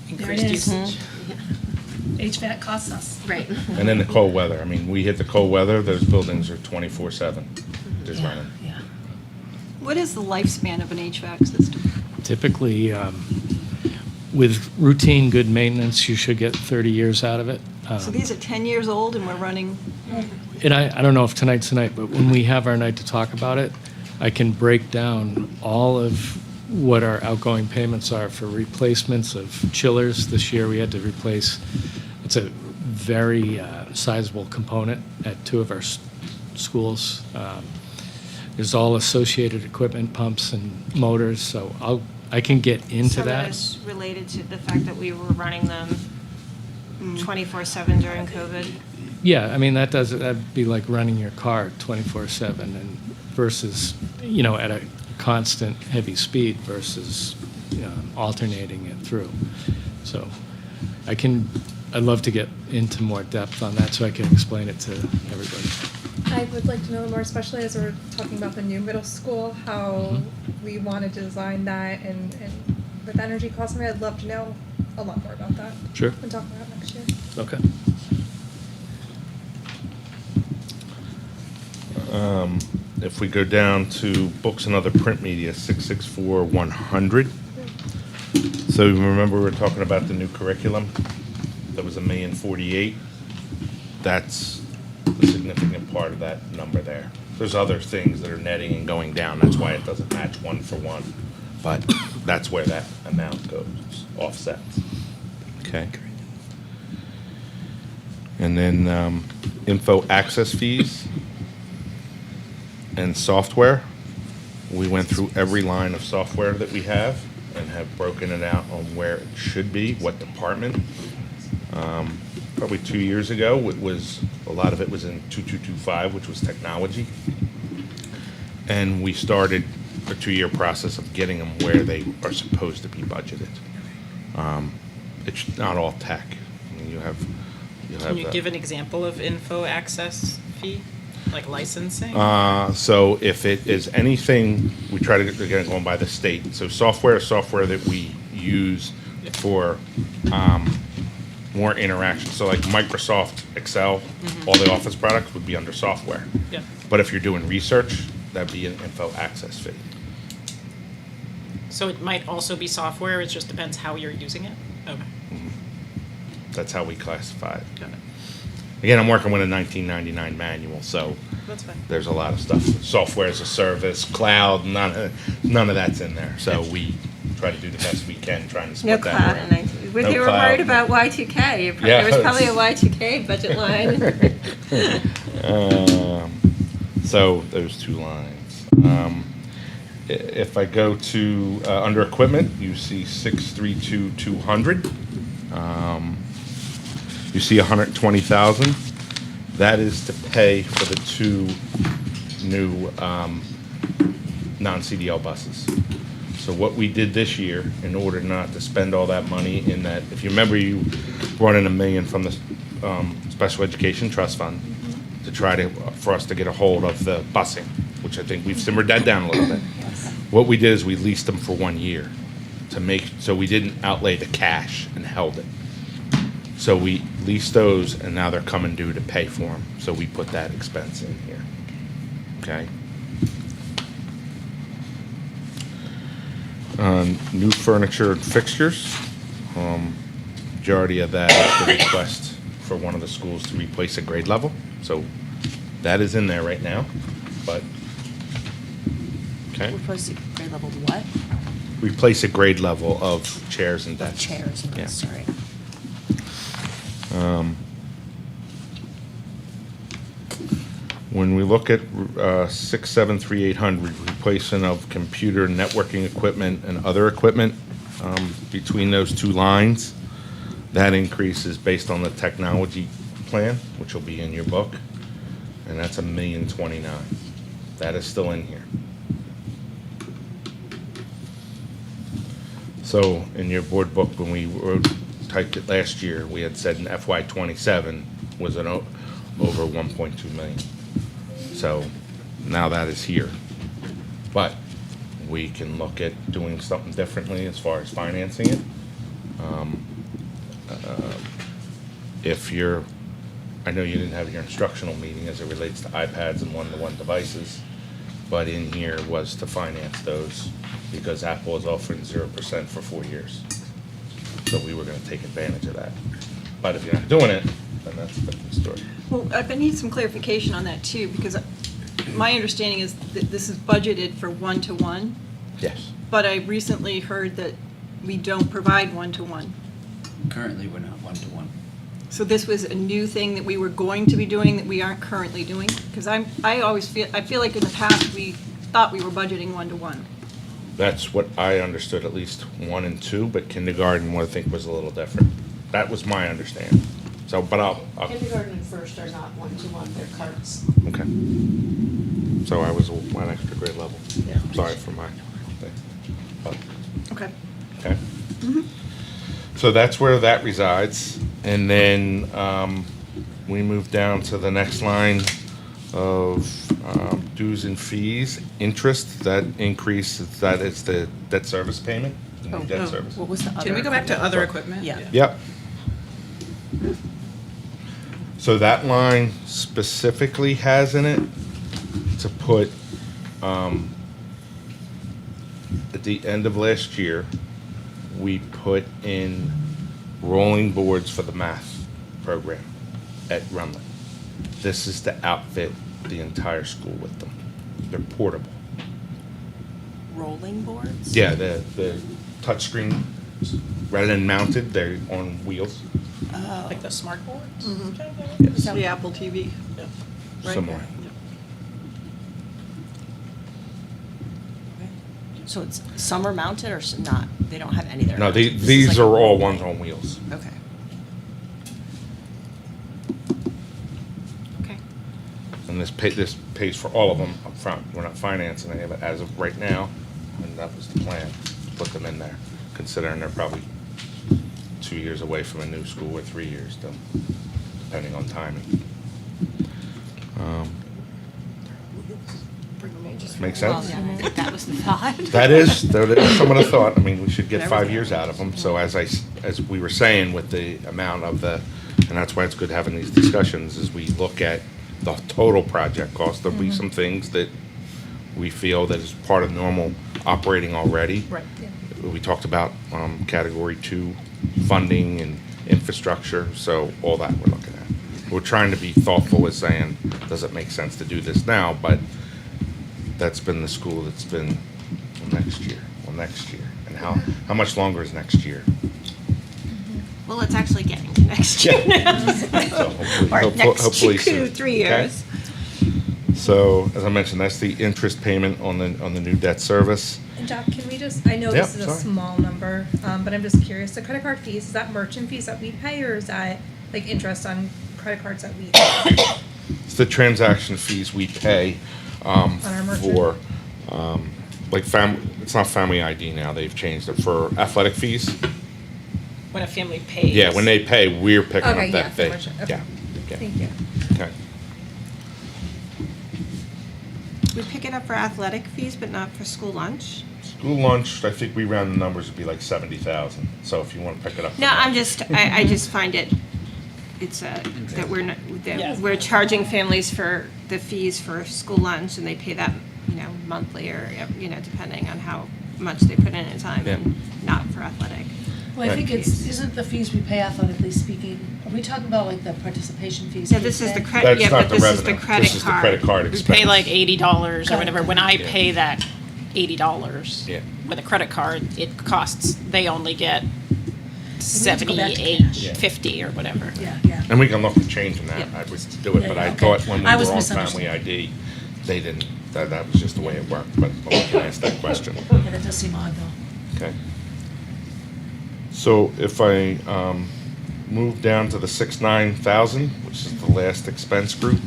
Increased There it is. usage. HVAC costs us. Right. And then the cold weather. I mean, we hit the cold weather, those buildings are 24/7. Just Yeah, running. yeah. What is the lifespan of an HVAC system? Typically, with routine good maintenance, you should get 30 years out of it. So these are 10 years old and we're running, And I don't know if tonight's the night, but when we have our night to talk about it, I can break down all of what our outgoing payments are for replacements of chillers. This year, we had to replace, it's a very sizable component at 2 of our schools. There's all associated equipment, pumps and motors, so I can get into So that that. is related to the fact that we were running them 24/7 during COVID? Yeah, I mean, that'd be like running your car 24/7 and versus, at a constant heavy speed versus alternating it through. So I'd love to get into more depth on that so I can explain it to everybody. I would like to know more, especially as we're talking about the new middle school, how we want to design that and with energy costs. I mean, I'd love to know a lot more about that. Sure. And talk about it next year. Okay. If we go down to books and other print media, 664,100. So remember we were talking about the new curriculum? That was $1,048,000. That's a significant part of that number there. There's other things that are netting and going down. That's why it doesn't match 1 for 1. But that's where that amount goes, offsets. Okay. And then info access fees and software. We went through every line of software that we have and have broken it out on where it should be, what department. Probably 2 years ago, a lot of it was in 2225, which was technology. And we started a 2-year process of getting them where they are supposed to be budgeted. It's not all tech. I mean, Can you give an example of info access fee, like licensing? So if it is anything, we try to get, again, going by the state. So software is software that we use for more interaction. So like Microsoft Excel, all the Office products would be under software. Yeah. But if you're doing research, that'd be an info access fee. So it might also be software, it just depends how you're using it? Okay, That's how we classify it. got it. Again, I'm working with a 1999 manual, so That's fine. there's a lot of stuff. Software as a service, cloud, none of that's in there. So we try to do the best we can, trying to no split that cloud around. in When No they were cloud. worried about Y2K, Yeah. there was probably a Y2K budget line. So those two lines. If I go to, under equipment, you see 632,200. You see 120,000. That is to pay for the two new non-CDL buses. So what we did this year, in order not to spend all that money in that, if you remember, you brought in $1 million from the Special Education Trust Fund to try to, for us to get a hold of the busing, which I think we've simmered that down a little bit. What we did is we leased them for 1 year to make, so we didn't outlay the cash and held it. So we leased those, and now they're coming due to pay for them. So we put that expense in here. Okay? New furniture and fixtures. Majority of that is the request for one of the schools to replace a grade level. So that is in there right now, but, okay? Replace grade level what? Replace a grade level of chairs and desks. Chairs and Yeah. sorry. When we look at 673,800, replacement of computer networking equipment and other equipment, between those two lines, that increase is based on the technology plan, which will be in your book, and that's $1,029,000. That is still in here. So in your board book, when we typed it last year, we had said in FY '27 was over 1.2 million. So now that is here. But we can look at doing something differently as far as financing it. If you're, I know you didn't have your instructional meeting as it relates to iPads and one-to-one devices, but in here was to finance those because Apple is offering 0% for 4 years. So we were gonna take advantage of that. But if you're not doing it, then that's a different story. Well, I need some clarification on that too, because my understanding is that this is budgeted for one-to-one, Yes. but I recently heard that we don't provide one-to-one. Currently, we're not one-to-one. So this was a new thing that we were going to be doing that we aren't currently doing? Because I feel like in the past, we thought we were budgeting one-to-one. That's what I understood, at least 1 and 2, but kindergarten, I think, was a little different. That was my understanding. So, but I'll, Kindergarten and first are not one-to-one, they're carts. okay. So I was one extra grade level. Yeah. Sorry for my thing. But, Okay. okay. So that's where that resides. And then we move down to the next line of dues and fees, interest, that increase, that is the debt service payment, the new debt service. What was the other? Can we go back to equipment? other equipment? Yeah. Yep. So that line specifically has in it to put, at the end of last year, we put in rolling boards for the math program at Rumley. This is to outfit the entire school with them. They're portable. Rolling boards? Yeah, the touchscreen, rather than mounted, they're on wheels. Like the smart boards? Yes, The Apple TV. Right. similar. So it's, some are mounted or not? They don't have any that are No, mounted? This is these like a are all rolling. ones on wheels. Okay. Okay. And this pays for all of them up front. We're not financing any of it as of right now, and that was the plan, to put them in there, considering they're probably 2 years away from a new school or 3 years, depending on timing. Makes Well, sense? yeah, I think that was the thought. That is some of the thought. I mean, we should get 5 years out of them. So as we were saying with the amount of the, and that's why it's good having these discussions, is we look at the total project cost. There'll be some things that we feel that is part of normal operating already. Right. We talked about category 2 funding and infrastructure, so all that we're looking at. We're trying to be thoughtful with saying, does it make sense to do this now? But that's been the school that's been next year, and how much longer is next year? Well, it's actually getting to next year now. So Or next hopefully 2, soon. 3 Okay? years. So, as I mentioned, that's the interest payment on the new debt service. And Jack, can we just, I know Yeah, this is a sorry. small number, but I'm just curious, the credit card fees, is that merchant fees that we pay, or is that like interest on credit cards that we pay? It's the transaction fees we pay our merchant? for, like, it's not Family ID now, they've changed it, for athletic fees. When a family pays. Yeah, when they pay, we're picking Okay, up yeah, that for fee. merchant, okay. Yeah, Thank you. okay. We pick it up for athletic fees, but not for school lunch? School lunch, I think we round the numbers, would be like 70,000, so if you want to pick it up. for No, I'm lunch. just, I just find it, it's that we're not, Yeah. that we're charging families for the fees for school lunch, and they pay that, monthly or, depending on how much they put in time, Yeah. and not for athletic. Well, I think isn't the fees we pay athletically speaking, are we talking about like the participation fees? Yeah, we this is the pay? credit, That's yeah, not but the this is the revenue. credit This is the credit card We expense. pay like $80 or whatever. When I Yeah. pay that $80 Yeah. with a credit card, it costs, they only get go back to 78, cash. 50 or whatever. Yeah. And we can look at changing that, Yeah. I would do it, Yeah, but yeah, I okay. thought when we I were was on misunderstanding. Family ID, they didn't, that was just the way it worked, but we can ask that question. Yeah, that does seem odd though. Okay. So if I move down to the 6,900, which is the last expense group,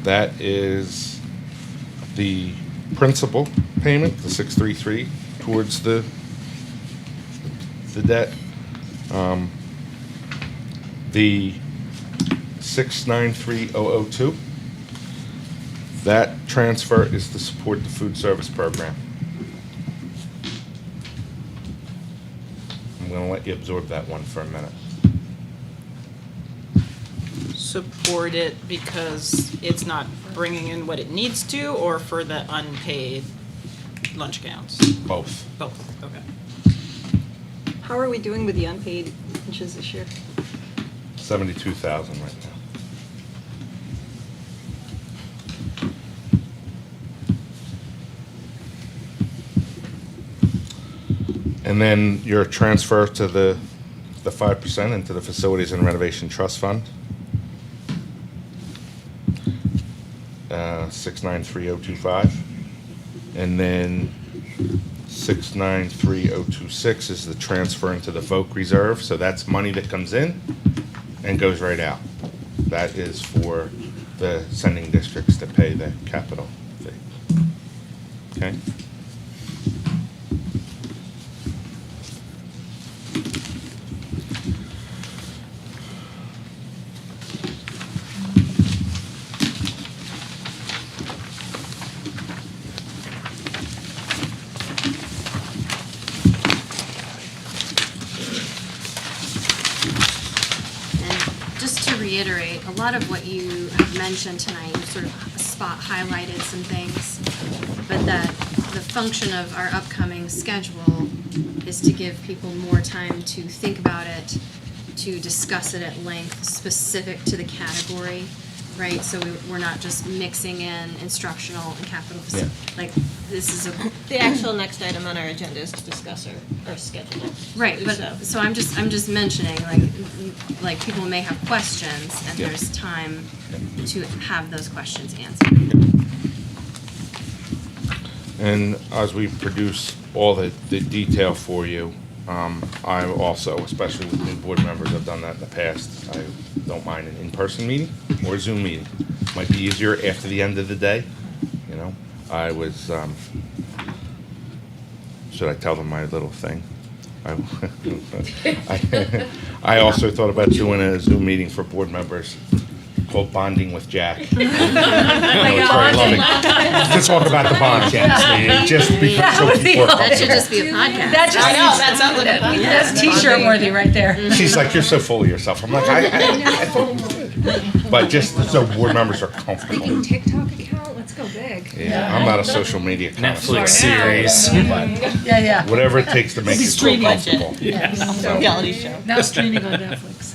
that is the principal payment, the 633, towards the debt. The 693,002, that transfer is to support the food service program. I'm gonna let you absorb that one for a minute. Support it because it's not bringing in what it needs to, or for the unpaid lunch counts? Both. Both, okay. How are we doing with the unpaid lunches this year? 72,000 right now. And then your transfer to the 5% into the Facilities and Renovation Trust Fund. 693,025. And then 693,026 is the transfer into the VOC reserve, so that's money that comes in and goes right out. That is for the sending districts to pay the capital fee. Okay? And just to reiterate, a lot of what you have mentioned tonight, you sort of spot highlighted some things, but that the function of our upcoming schedule is to give people more time to think about it, to discuss it at length, specific to the category, right? So we're not just mixing in instructional and capital. Yeah. Like, this is a The actual next item on our agenda is to discuss our schedule. Right, but, so I'm just mentioning, like people may have questions, and Yeah. there's time to have those questions answered. And as we produce all the detail for you, I also, especially with new board members, I've done that in the past, I don't mind an in-person meeting or a Zoom meeting. Might be easier after the end of the day, you know? I was, should I tell them my little thing? I also thought about doing a Zoom meeting for board members called Bonding with Jack. I know it's very loving. To talk about the bond meeting, just because so people are That should comfortable. just be a podcast. That just I know, that sounds like a fun. That's t-shirt worthy right there. She's like, you're so full of yourself. I'm like, I thought you did. But just so board members are comfortable. TikTok account, let's go big. Yeah, I'm not a social media connoisseur. Netflix series. But Yeah. whatever it takes to make you feel Streaming. comfortable. Yes. So- Reality show. Now streaming on Netflix.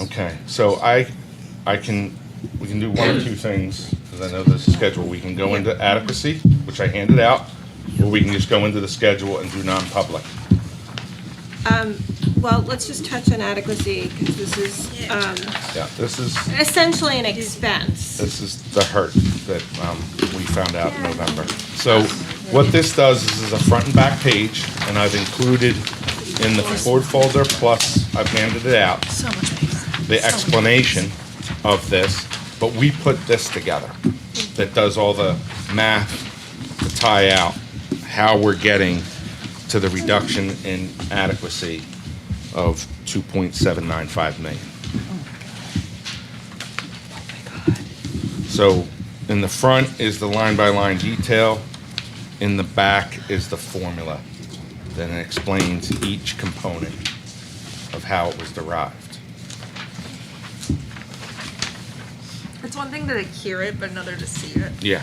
Okay, so we can do one or two things, because I know this is scheduled. We can go into adequacy, which I handed out, Or we can just go into the schedule and do non-public. Well, let's just touch on adequacy, because this is Yeah, this is essentially an expense. the hurt that we found out in November. So what this does is a front and back page, and I've included in the board folder, plus I've handed it out, So much paper. the explanation of this, but we put this together that does all the math to tie out how we're getting to the reduction in adequacy of 2.795 million. So in the front is the line-by-line detail, in the back is the formula. Then it explains each component of how it was derived. It's one thing to hear it, but another to see it. Yeah.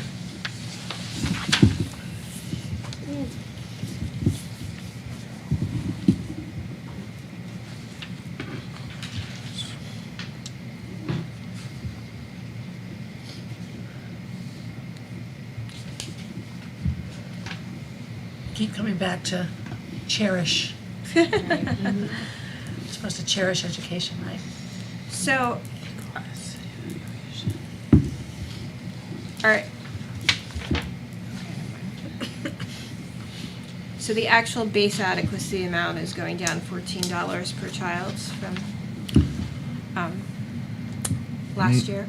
Keep coming back to cherish. You're supposed to cherish education, right? So, all right. So the actual base adequacy amount is going down $14 per child from last year.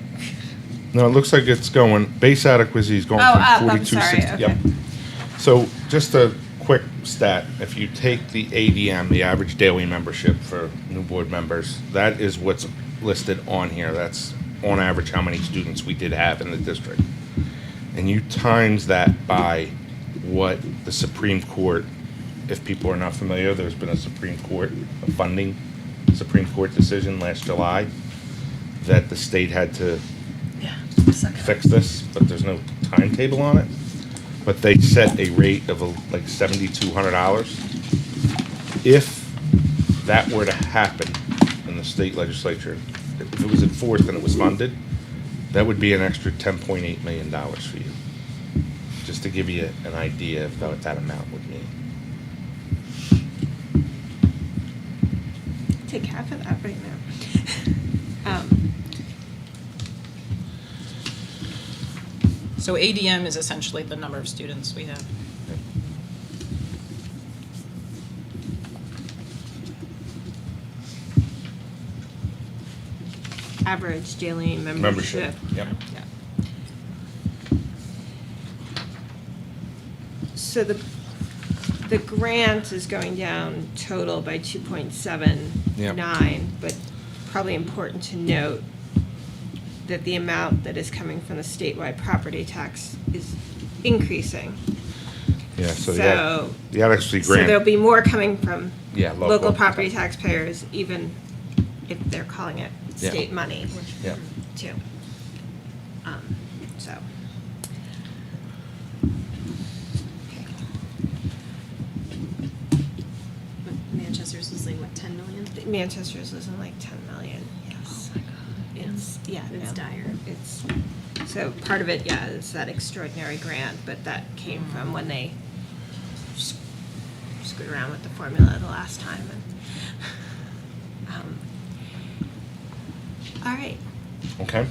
No, it looks like it's going, base adequacy is going Oh, from up, I'm 4260. sorry, Yep. okay. So just a quick stat, if you take the ADM, the average daily membership for new board members, that is what's listed on here. That's on average how many students we did have in the district. And you times that by what the Supreme Court, if people are not familiar, there's been a Supreme Court, a funding Supreme Court decision last July that the state had to Yeah. Suck it up. fix this, but there's no timetable on it. But they set a rate of like $7,200. If that were to happen in the state legislature, if it was enforced and it was funded, that would be an extra $10.8 million for you. Just to give you an idea of what that amount would mean. Take half of that right now. So ADM is essentially the number of students we have. Average daily membership. Yep. So the grant is going down total by 2.79, but probably important to note that the amount that is coming from the statewide property tax is increasing. Yeah, so So- the adequacy So there'll grant, be more coming from yeah, local property taxpayers, even if they're calling it Yeah. state money, Yeah. too. So. Manchester's losing, what, 10 million? Manchester's losing like 10 million, yes. It's, yeah. It's no, dire. It's, so part of it, yeah, is that extraordinary grant, but that came from when they screwed around with the formula the last time. And, all right. okay?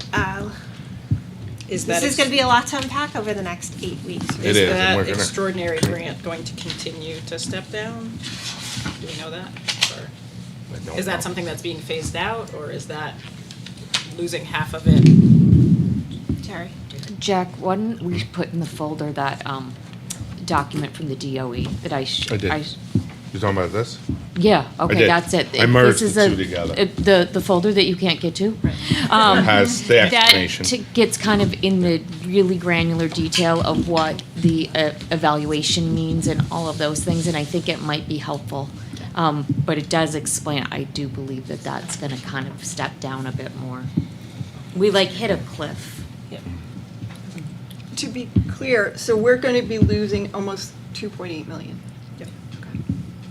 Is that This is going to be a lot to unpack over the next 8 weeks. It is, and that we're gonna- extraordinary grant going to continue to step down? Do we know that? Or I don't is that know. something that's being phased out, or is that losing half of it? Terry? Jack, why didn't we put in the folder that document from the DOE that I? I did. You're talking about this? Yeah, okay, did. that's it. I merged This is the two a- together. The folder that you can't get to? It has the explanation. That gets kind of in the really granular detail of what the evaluation means and all of those things, and I think it might be helpful. But it does explain, I do believe that that's gonna kind of step down a bit more. We like hit a cliff. To be clear, so we're going to be losing almost 2.8 million. Yep.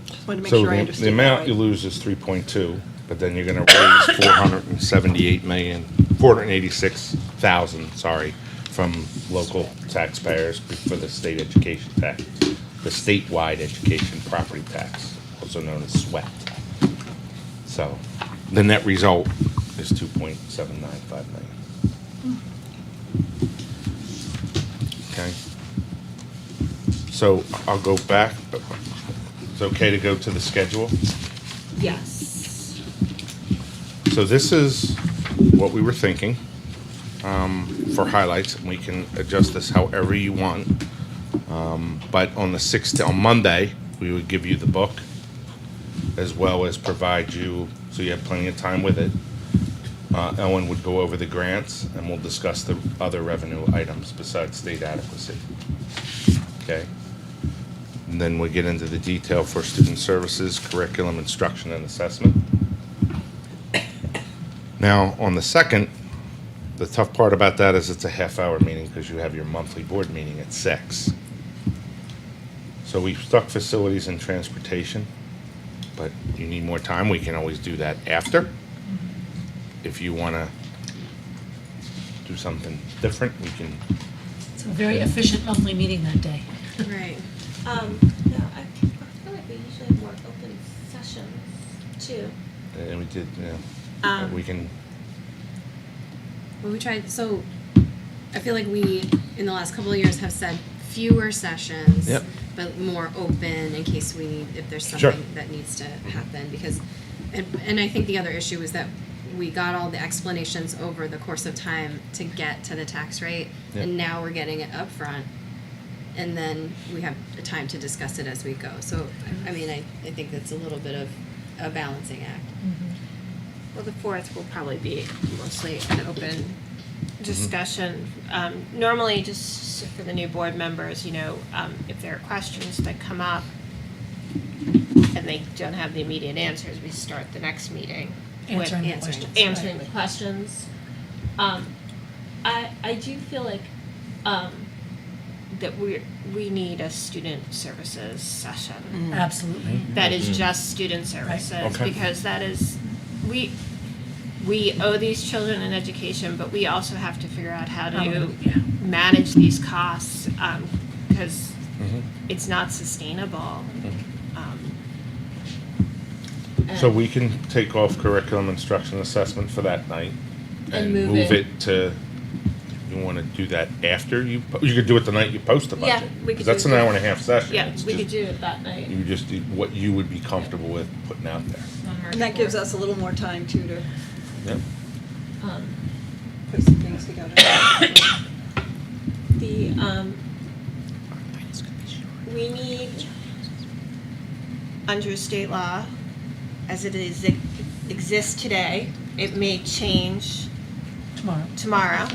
Just wanted to make So sure I the understood that amount right. you lose is 3.2, but then you're gonna raise 478,000, 486,000, sorry, from local taxpayers for the state education tax, the statewide education property tax, also known as SWET. So the net result is 2.795 million. Okay. So I'll go back. It's okay to go to the schedule? Yes. So this is what we were thinking for highlights, and we can adjust this however you want. But on the 6th, on Monday, we would give you the book, as well as provide you, so you have plenty of time with it. Ellen would go over the grants, and we'll discuss the other revenue items besides state adequacy. Okay? And then we get into the detail for student services, curriculum, instruction, and assessment. Now, on the 2nd, the tough part about that is it's a half-hour meeting because you have your monthly board meeting at 6. So we stuck facilities and transportation, but you need more time, we can always do that after. If you want to do something different, we can. It's a very efficient monthly meeting that day. Right. No, I feel like we usually have more open sessions too. And we did, we can. Well, we tried, so I feel like we, in the last couple of years, have said fewer sessions, Yep. but more open in case we need, if there's Sure. something that needs to happen. Because, and I think the other issue is that we got all the explanations over the course of time to get to the tax rate, Yep. and now we're getting it up front. And then we have time to discuss it as we go. So, I mean, I think that's a little bit of a balancing act. Well, the 4th will probably be mostly an open discussion. Normally, just for the new board members, if there are questions that come up and they don't have the immediate answers, we start the next meeting with Answering the questions. answering the questions. I do feel like that we need a student services session. Absolutely. That is just student services, Okay. because that is, we owe these children an education, but we also have to figure out how to manage these costs, because it's not sustainable. So we can take off curriculum, instruction, assessment for that night and move move it. it to, you want to do that after you could do it the night you post the Yeah, budget. we could 'Cause that's do an it. hour and a half session. Yeah, It's we just- could do it that night. You just do what you would be comfortable with putting out there. And that gives us a little more time too to Yep. put some things together. We need, under state law, as it exists today, it may change tomorrow,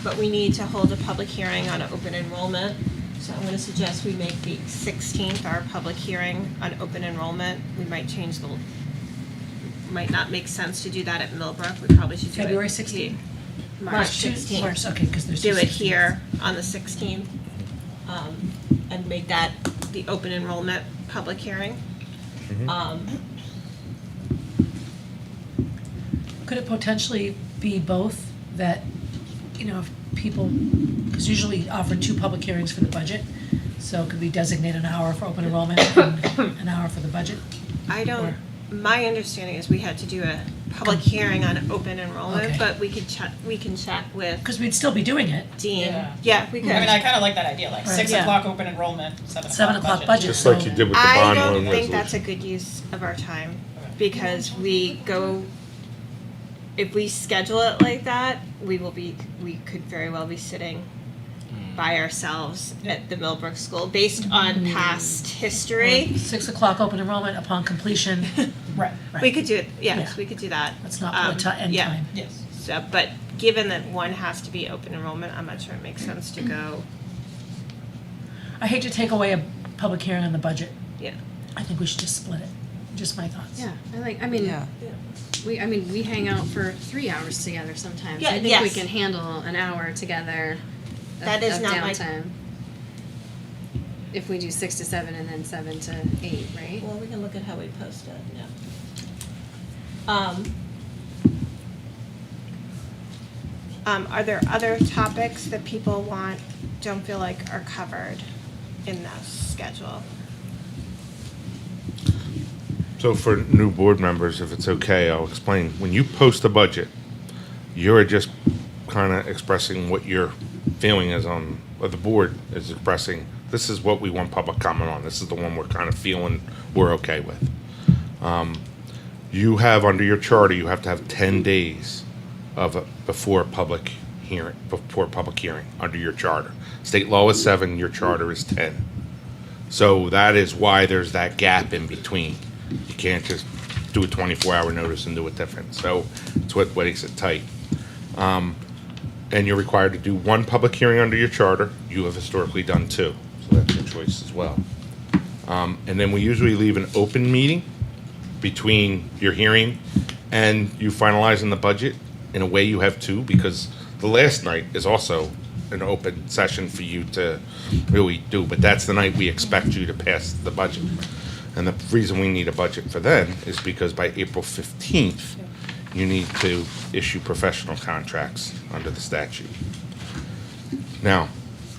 but we need to hold a public hearing on open enrollment. So I'm going to suggest we make the 16th our public hearing on open enrollment. We might change might not make sense to do that at Millbrook. We probably should do it. February 16th? March 16th. March, okay, because there's Do two it 16th. here on the 16th, and make that the open enrollment public hearing. Could it potentially be both, that, if people, because usually offer 2 public hearings for the budget, so could we designate an hour for open enrollment and an hour for the budget? My understanding is we had to do a public hearing on open enrollment, Okay. but we can check with Because we'd still be doing it. Dean. Yeah. Yeah, we could. I mean, I kind of like that idea, like Right. 6 Yeah. o'clock open enrollment, 7 7 o'clock o'clock budget. Just like you did with the I bond don't loan think that's a resolution. good use of our time, because if we schedule it like that, we could very well be sitting by ourselves at the Millbrook School, based on past history. 6 o'clock open enrollment upon completion. Right. We could do it, yes, Yeah. we could do that. Let's not put end yeah. time. Yes. So, but given that one has to be open enrollment, I'm not sure it makes sense to go, I hate to take away a public hearing on the budget. yeah. I think we should just split it. Just my thoughts. Yeah, we hang out for 3 hours together sometimes. Yeah, I think we yes. can handle an hour together That is of not my- downtime. If we do 6 to 7 and then 7 to 8, right? Well, we can look at how we post it, yeah. Are there other topics that people don't feel like are covered in this schedule? So for new board members, if it's okay, I'll explain. When you post a budget, you're just kind of expressing what your feeling is on, or the board is expressing, this is what we want public comment on. This is the one we're kind of feeling we're okay with. You have, under your charter, you have to have 10 days before public hearing, under your charter. State law is 7, your charter is 10. So that is why there's that gap in between. You can't just do a 24-hour notice and do it different. So it's what makes it tight. And you're required to do 1 public hearing under your charter. You have historically done 2, so that's your choice as well. And then we usually leave an open meeting between your hearing and you finalizing the budget. In a way, you have 2, because the last night is also an open session for you to really do, but that's the night we expect you to pass the budget. And the reason we need a budget for then is because by April 15th, you need to issue professional contracts under the statute. Now,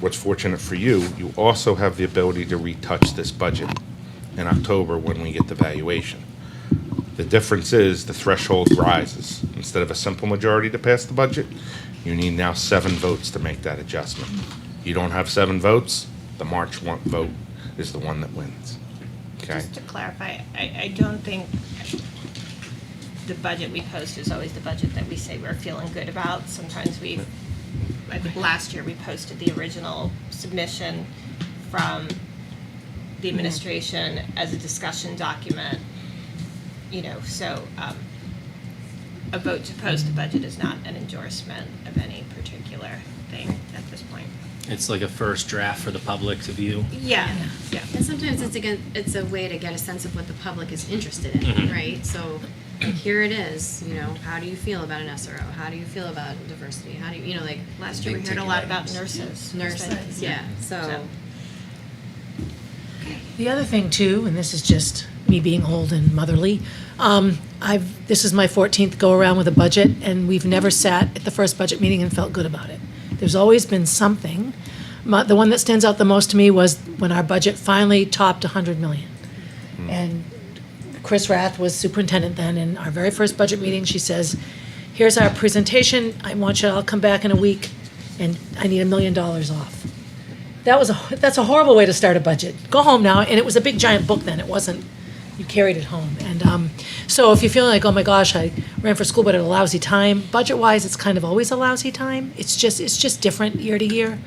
what's fortunate for you, you also have the ability to retouch this budget in October when we get the valuation. The difference is the threshold rises. Instead of a simple majority to pass the budget, you need now 7 votes to make that adjustment. You don't have 7 votes, the March vote is the one that wins. Okay? Just to clarify, I don't think the budget we post is always the budget that we say we're feeling good about. Sometimes I think last year we posted the original submission from the administration as a discussion document. So a vote to post a budget is not an endorsement of any particular thing at this point. It's like a first draft for the public to view. Yeah. And sometimes it's a way to get a sense of what the public is interested in, right? So, like, here it is, how do you feel about an SRO? How do you feel about diversity? How do you, Last year we heard a lot about nurses. nurses, yeah, so. The other thing too, and this is just me being old and motherly, this is my 14th go-around with a budget, and we've never sat at the first budget meeting and felt good about it. There's always been something. The one that stands out the most to me was when our budget finally topped 100 million. And Chris Rath was superintendent then, and our very first budget meeting, she says, here's our presentation, I'll come back in a week, and I need $1 million off. That's a horrible way to start a budget. Go home now, and it was a big giant book then, it wasn't, you carried it home. And so if you're feeling like, oh my gosh, I ran for school but at a lousy time, budget-wise, it's kind of always a lousy time. It's just different year to year.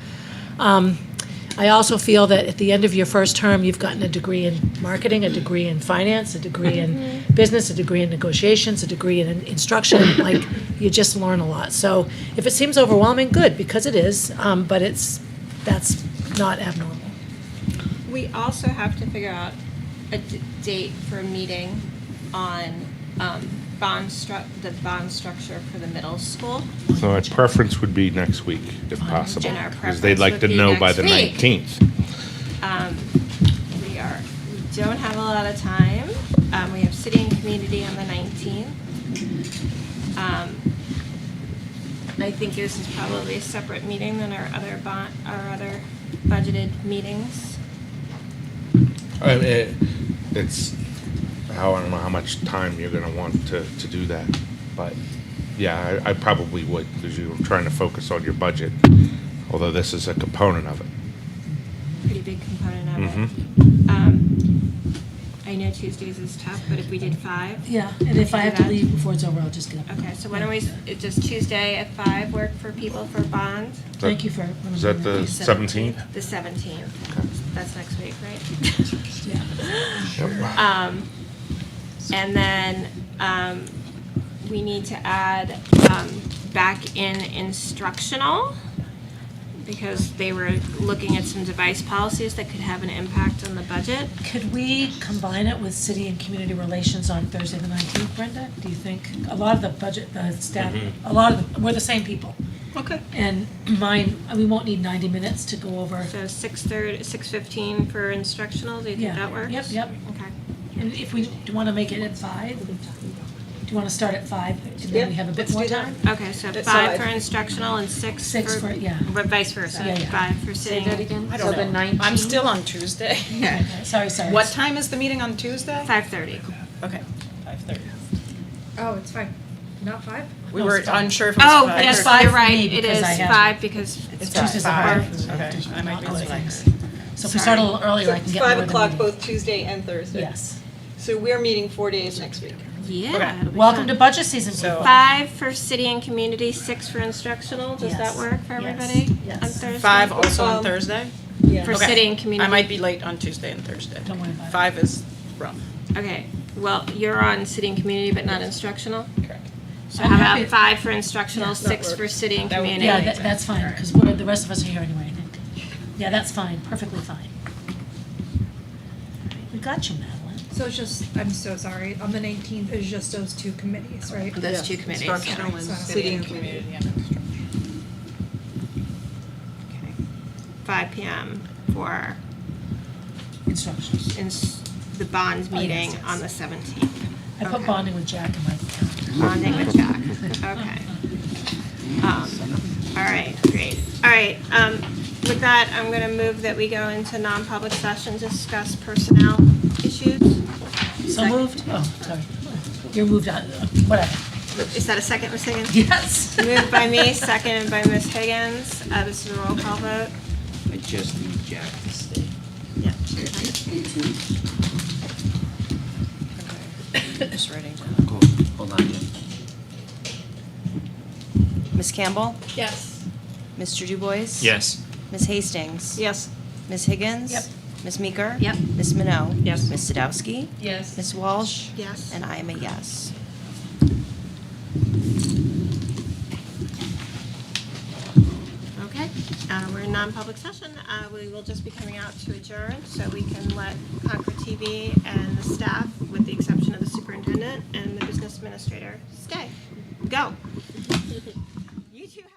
I also feel that at the end of your first term, you've gotten a degree in marketing, a degree in finance, a degree in business, a degree in negotiations, a degree in instruction. Like, you just learn a lot. So if it seems overwhelming, good, because it is, but that's not abnormal. We also have to figure out a date for a meeting on the bond structure for the middle school. So my preference would be next week, if possible, And our because they'd like to preference would know be by the next 19th. We don't have a lot of time. We have city and community on the 19th. I think this is probably a separate meeting than our other budgeted meetings. I mean, I don't know how much time you're gonna want to do that, but yeah, I probably would, because you're trying to focus on your budget, although this is a component of it. Pretty big component of it. I know Tuesdays is tough, but if we did 5. Yeah, and if I have to leave before it's over, I'll just get up. Okay, so why don't does Tuesday at 5 work for people for bond? Thank you for. Is that the 17th? The 17th. That's next week, right? Yeah. And then we need to add back in instructional, because they were looking at some device policies that could have an impact on the budget. Could we combine it with city and community relations on Thursday the 19th, Brenda? Do you think? A lot of the budget, the staff, we're the same people. Okay. And we won't need 90 minutes to go over. So 6:15 for instructional, do you think that works? Yep. Okay. And if we want to make it at 5, Do you wanna start at 5, and Yeah, then we have a bit let's more do that. time? Okay, so That's 5 five. for instructional and 6 6 for, yeah. But vice versa, Yeah, yeah. 5 for Say sitting. that again? I don't So the know. 19th? I'm still on Tuesday. Okay, sorry. What time is the meeting on Tuesday? 5:30. Okay, 5:30. Oh, it's 5, not 5? We No, were it's fine. unsure if it was Oh, 5. yes, five you're for right, me it because is I have- 5 because It's it's Tuesdays are Five. hard. Okay, I might be Other late. things. So if we start a little earlier, I can get more Five than o'clock we- both Tuesday and Thursday. Yes. So we're meeting 4 days next week. Yeah. Okay. it'll be Welcome fun. to budget season, So- people. 5 for city and community, 6 for instructional. Does that Yes. work for Yes. everybody Yes. on Thursday? 5 also on Thursday? Yeah. For Okay. city and I community. might be late on Tuesday and Thursday. Don't worry about it. 5 is rough. Okay, well, you're on city and community, but not instructional? Correct. So I'm how happy- about 5 for instructional, Yeah, 6 for city and That would be community? Yeah, that's fine, because the rest of us are here anyway. Yeah, that's fine, perfectly fine. We got you, Madeline. So it's just, I'm so sorry, on the 19th is just those 2 committees, right? Those 2 committees. Instructional and Sorry. city and community. Okay. 5 PM for Instructions. the bond Oh, yes, meeting yes. on the 17th. I put Okay. bonding with Jack in my calendar. Bonding with Jack, okay. All right, great. All right, with that, I'm gonna move that we go into non-public session, to discuss personnel issues. So moved? Oh, sorry. You're moved on, whatever. Is that a second, Ms. Higgins? Yes. Moved by me, seconded by Ms. Higgins. This is a roll call vote. I just need Jack to stay. Yeah. Just writing down. Cool. Hold on, Jim. Ms. Campbell? Yes. Mr. DuBois? Yes. Ms. Hastings? Yes. Ms. Higgins? Yep. Ms. Meeker? Yep. Ms. Minot? Yes. Ms. Sadowski? Yes. Ms. Walsh? Yes. And I am a yes. Okay, we're in non-public session. We will just be coming out to adjourn, so we can let Concord TV and the staff, with the exception of the superintendent and the business administrator, stay. Go. You two have